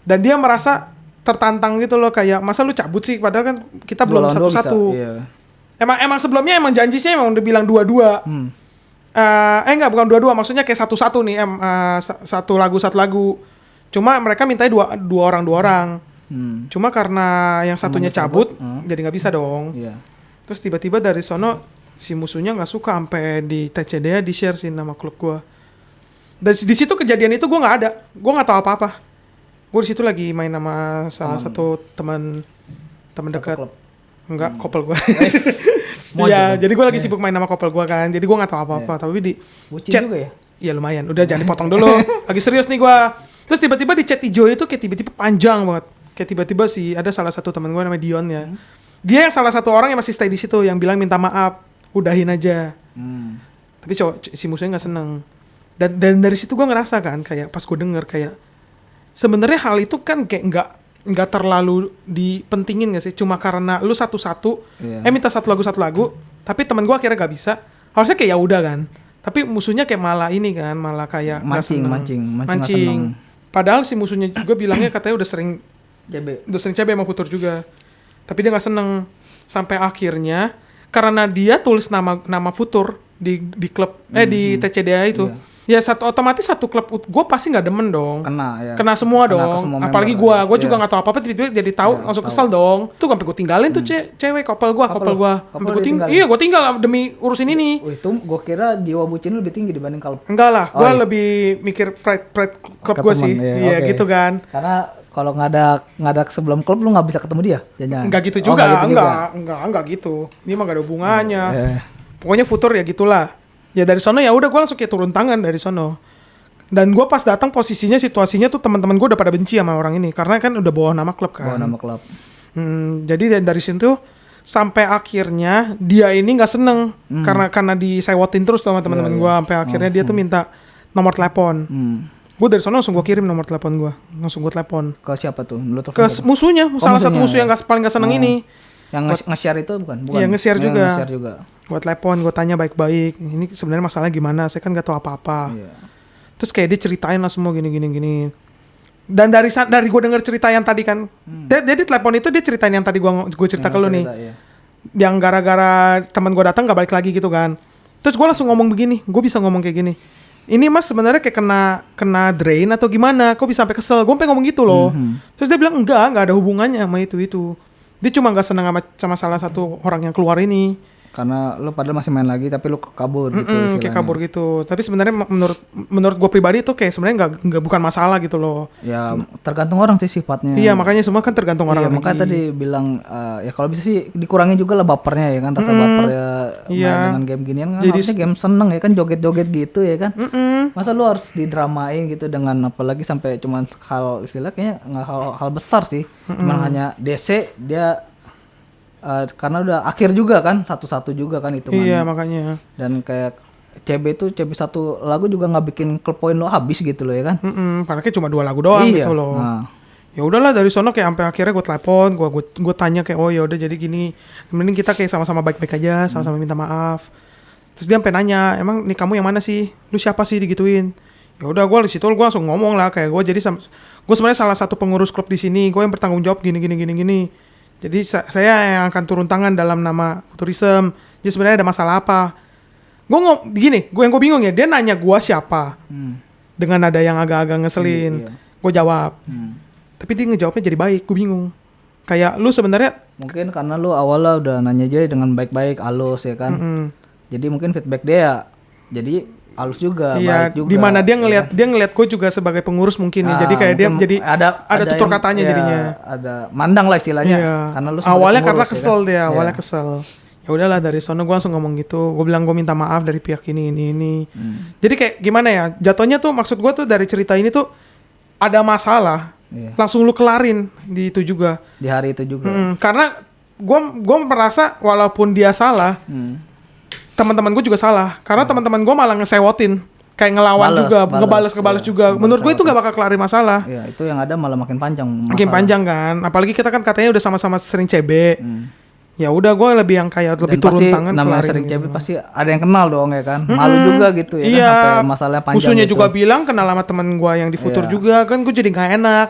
[SPEAKER 2] Dan dia merasa tertantang gitu loh, kayak masa lu cabut sih, padahal kan kita
[SPEAKER 1] Dua
[SPEAKER 2] belum
[SPEAKER 1] lawan dua
[SPEAKER 2] satu-satu.
[SPEAKER 1] bisa, iya.
[SPEAKER 2] Emang sebelumnya emang janjinya emang udah bilang 2-2. Enggak, bukan 2-2, maksudnya kayak satu-satu nih, satu lagu. Cuma mereka mintanya dua orang. Cuma karena yang satunya cabut, jadi nggak bisa dong.
[SPEAKER 1] Iya.
[SPEAKER 2] Terus tiba-tiba dari sono si musuhnya nggak suka, sampai di TCD di share sih nama klub gua. Dan di situ kejadian itu gua nggak ada, gua nggak tahu apa-apa. Gua di situ lagi main sama salah satu teman dekat.
[SPEAKER 1] klub.
[SPEAKER 2] Enggak, couple gua.
[SPEAKER 1] Mojok
[SPEAKER 2] Iya,
[SPEAKER 1] dong.
[SPEAKER 2] jadi gua lagi sibuk main sama couple gua kan. Jadi gua nggak tahu apa-apa, tapi di
[SPEAKER 1] Bucin
[SPEAKER 2] chat
[SPEAKER 1] juga ya?
[SPEAKER 2] iya lumayan. Udah jangan dipotong dulu. Lagi serius nih gua. Terus tiba-tiba di chat hijau itu kayak tiba-tiba panjang banget. Kayak tiba-tiba sih ada salah satu teman gua namanya Dion ya. Dia yang salah satu orang yang masih stay di situ, yang bilang minta maaf, udahin aja. Tapi si musuhnya nggak seneng. Dan dari situ gue ngerasa kan, kayak pas gue denger kayak sebenarnya hal itu kan kayak nggak terlalu dipentingin nggak sih? Cuma karena lu satu-satu, minta satu lagu, tapi teman gue akhirnya nggak bisa. Harusnya kayak ya udah kan. Tapi musuhnya kayak malah ini kan, malah kayak nggak seneng. Mancing. Padahal si musuhnya juga bilangnya katanya udah sering CB sama Futur juga. Tapi dia nggak seneng. Sampai akhirnya karena dia tulis nama Futur di klub di TCDA itu. Ya otomatis satu klub gue pasti nggak demen dong. Kena semua dong. Apalagi gue juga nggak tahu apa-apa, tiba-tiba jadi tahu langsung kesel dong. Tuh sampai gue tinggalin tuh cewek couple gue. Sampai gue tinggal. Iya, gue tinggal demi urusin ini.
[SPEAKER 1] Itu gue kira jiwa bucin lebih tinggi dibanding kalau.
[SPEAKER 2] Enggak lah, gue lebih mikir pride klub gue sih. Iya gitu kan.
[SPEAKER 1] Karena kalau nggak ada sebelum klub lu nggak bisa ketemu dia.
[SPEAKER 2] Enggak gitu juga. Enggak gitu. Ini mah gak ada hubungannya. Pokoknya Futur ya gitulah. Ya dari sono ya udah gue langsung kayak turun tangan dari sono. Dan gue pas datang posisinya situasinya tuh teman-teman gue udah pada benci sama orang ini karena kan udah bawa nama klub kan. Jadi dari situ sampai akhirnya dia ini nggak seneng karena disewotin terus sama teman-teman gue, sampai akhirnya dia tuh minta nomor telepon. Gue dari sono langsung gue kirim nomor telepon gue, langsung gue telepon.
[SPEAKER 1] Ke siapa tuh?
[SPEAKER 2] Ke musuhnya, salah satu musuh yang paling nggak seneng ini.
[SPEAKER 1] Yang nge-share itu bukan?
[SPEAKER 2] Iya, nge-share juga. Gue telepon, gue tanya baik-baik. Ini sebenarnya masalahnya gimana? Saya kan gak tahu apa-apa. Terus kayak dia ceritain lah semua gini. Dan dari gue denger cerita yang tadi kan, dia di telepon itu dia ceritain yang tadi gue cerita ke lu nih. Iya. Yang gara-gara teman gue datang gak balik lagi gitu kan. Terus gue langsung ngomong begini, gue bisa ngomong kayak gini. Ini mas sebenarnya kayak kena drain atau gimana? Kok bisa sampai kesel? Gue pengen ngomong gitu loh. Terus dia bilang enggak ada hubungannya sama itu. Dia cuma gak seneng sama salah satu orang yang keluar ini.
[SPEAKER 1] Karena lu padahal masih main lagi tapi lu kabur gitu istilahnya.
[SPEAKER 2] Kayak kabur gitu. Tapi sebenarnya menurut gue pribadi itu kayak sebenarnya nggak bukan masalah gitu loh.
[SPEAKER 1] Ya tergantung orang sih sifatnya.
[SPEAKER 2] Iya makanya semua kan tergantung orang lagi.
[SPEAKER 1] Makanya tadi bilang ya kalau bisa sih dikurangi juga lah bapernya ya kan, rasa baper ya main dengan game ginian kan. Jadi harusnya game seneng ya kan, joget-joget gitu ya kan. Masa lu harus didramain gitu dengan apalagi sampai cuman hal istilah kayaknya nggak hal besar sih. Cuman hanya DC dia karena udah akhir juga kan, satu-satu juga kan itu.
[SPEAKER 2] Iya makanya.
[SPEAKER 1] Dan kayak CB satu lagu juga nggak bikin klub poin lo habis gitu loh ya kan.
[SPEAKER 2] Padahal cuma 2 lagu doang gitu loh. Ya udahlah dari sono kayak sampai akhirnya gue telepon, gue tanya kayak oh ya udah jadi gini, mending kita kayak sama-sama baik-baik aja, sama-sama minta maaf. Terus dia sampai nanya, emang nih kamu yang mana sih? Lu siapa sih digituin? Ya udah gue di situ gue langsung ngomong lah kayak gue jadi gue sebenarnya salah satu pengurus klub di sini, gue yang bertanggung jawab gini. Jadi saya yang akan turun tangan dalam nama Futurism. Jadi sebenarnya ada masalah apa? Gue bingung ya. Dia nanya gue siapa, dengan nada yang agak-agak ngeselin. Gue jawab. Tapi dia ngejawabnya jadi baik. Gue bingung. Kayak lu sebenarnya
[SPEAKER 1] mungkin karena lu awalnya udah nanya aja dengan baik-baik, halus ya kan. Jadi mungkin feedback dia jadi halus juga, baik juga.
[SPEAKER 2] Dimana dia ngelihat gue juga sebagai pengurus mungkin ya. Jadi kayak dia jadi ada tutur katanya jadinya.
[SPEAKER 1] Ada mandang lah istilahnya. Karena lu
[SPEAKER 2] awalnya karena kesel dia, awalnya kesel. Ya udahlah dari sono gue langsung ngomong gitu. Gue bilang gue minta maaf dari pihak ini. Jadi kayak gimana ya? Jatuhnya tuh maksud gue tuh dari cerita ini tuh ada masalah. Langsung lu kelarin di itu juga.
[SPEAKER 1] Di hari itu juga.
[SPEAKER 2] Karena gue merasa walaupun dia salah, teman-teman gue juga salah karena teman-teman gue malah ngesewotin kayak ngelawan ngebales juga. Menurut gue itu nggak bakal kelarin masalah.
[SPEAKER 1] Iya, itu yang ada malah makin panjang
[SPEAKER 2] kan, apalagi kita kan katanya udah sama-sama sering CB. ya udah gue lebih yang kayak lebih
[SPEAKER 1] Dan
[SPEAKER 2] turun
[SPEAKER 1] pasti
[SPEAKER 2] tangan
[SPEAKER 1] namanya
[SPEAKER 2] kelarin
[SPEAKER 1] sering
[SPEAKER 2] gitu.
[SPEAKER 1] cebit pasti ada yang kenal dong ya kan. Malu juga gitu ya
[SPEAKER 2] Iya,
[SPEAKER 1] kan sampai masalahnya panjang
[SPEAKER 2] musuhnya
[SPEAKER 1] gitu.
[SPEAKER 2] juga bilang kenal sama temen gue yang di Futur
[SPEAKER 1] Iya.
[SPEAKER 2] juga kan, gue jadi nggak enak.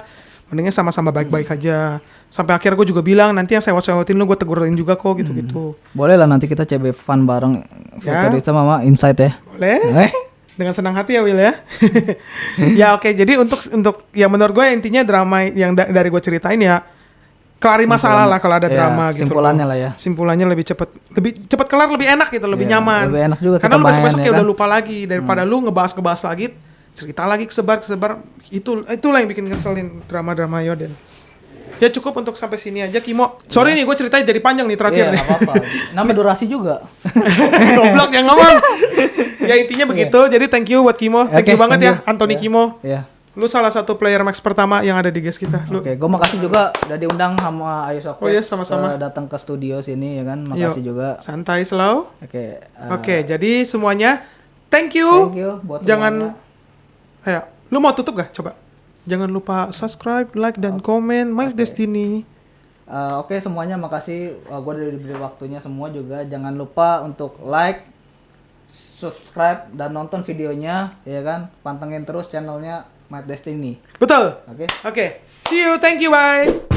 [SPEAKER 2] Mendingnya sama-sama baik-baik aja. Sampai akhir gue juga bilang nanti yang sewot-sewotin lu gue tegurin juga kok gitu-gitu.
[SPEAKER 1] Boleh lah nanti kita CB fun bareng
[SPEAKER 2] Ya.
[SPEAKER 1] Futurism sama Insight ya.
[SPEAKER 2] Boleh? Dengan senang hati ya Will ya. Ya oke, jadi untuk ya menurut gue intinya drama yang dari gue ceritain ya kelari masalah lah kalau ada
[SPEAKER 1] Iya,
[SPEAKER 2] drama gitu.
[SPEAKER 1] simpulannya
[SPEAKER 2] loh.
[SPEAKER 1] lah ya.
[SPEAKER 2] Simpulannya lebih cepat kelar, lebih enak gitu, lebih
[SPEAKER 1] Iya,
[SPEAKER 2] nyaman.
[SPEAKER 1] lebih enak juga
[SPEAKER 2] Karena
[SPEAKER 1] kita
[SPEAKER 2] lu besok-besok
[SPEAKER 1] main,
[SPEAKER 2] kayak
[SPEAKER 1] ya
[SPEAKER 2] udah
[SPEAKER 1] kan?
[SPEAKER 2] lupa lagi daripada lu ngebahas lagi, cerita lagi kesebar itulah yang bikin ngeselin drama-drama Yoden. Ya cukup untuk sampai sini aja Kimo. Sorry nih gue ceritain jadi panjang nih terakhir
[SPEAKER 1] Iya,
[SPEAKER 2] nih.
[SPEAKER 1] nggak apa-apa. Nambah durasi juga.
[SPEAKER 2] Goblok yang ngomong. Ya intinya begitu. Jadi thank you buat Kimo. Thank
[SPEAKER 1] Oke,
[SPEAKER 2] you banget
[SPEAKER 1] thank
[SPEAKER 2] ya
[SPEAKER 1] you.
[SPEAKER 2] Anthony
[SPEAKER 1] Iya.
[SPEAKER 2] Kimo.
[SPEAKER 1] Iya.
[SPEAKER 2] Lu salah satu player Max pertama yang ada di guest kita. Lu
[SPEAKER 1] Oke, gue makasih juga udah diundang sama Ayu Sokes.
[SPEAKER 2] Oh iya, sama-sama.
[SPEAKER 1] Datang ke studio sini ya kan. Makasih juga.
[SPEAKER 2] santai slow.
[SPEAKER 1] Oke.
[SPEAKER 2] Oke, jadi semuanya thank you.
[SPEAKER 1] Thank you buat
[SPEAKER 2] Jangan
[SPEAKER 1] semuanya.
[SPEAKER 2] lu mau tutup gak? Coba. Jangan lupa subscribe, like dan komen My Destiny.
[SPEAKER 1] Oke, semuanya makasih. Gue udah diberi waktunya semua juga. Jangan lupa untuk like, subscribe dan nonton videonya, ya kan? Pantengin terus channelnya My Destiny.
[SPEAKER 2] Betul.
[SPEAKER 1] Oke.
[SPEAKER 2] Oke. See you. Thank you. Bye.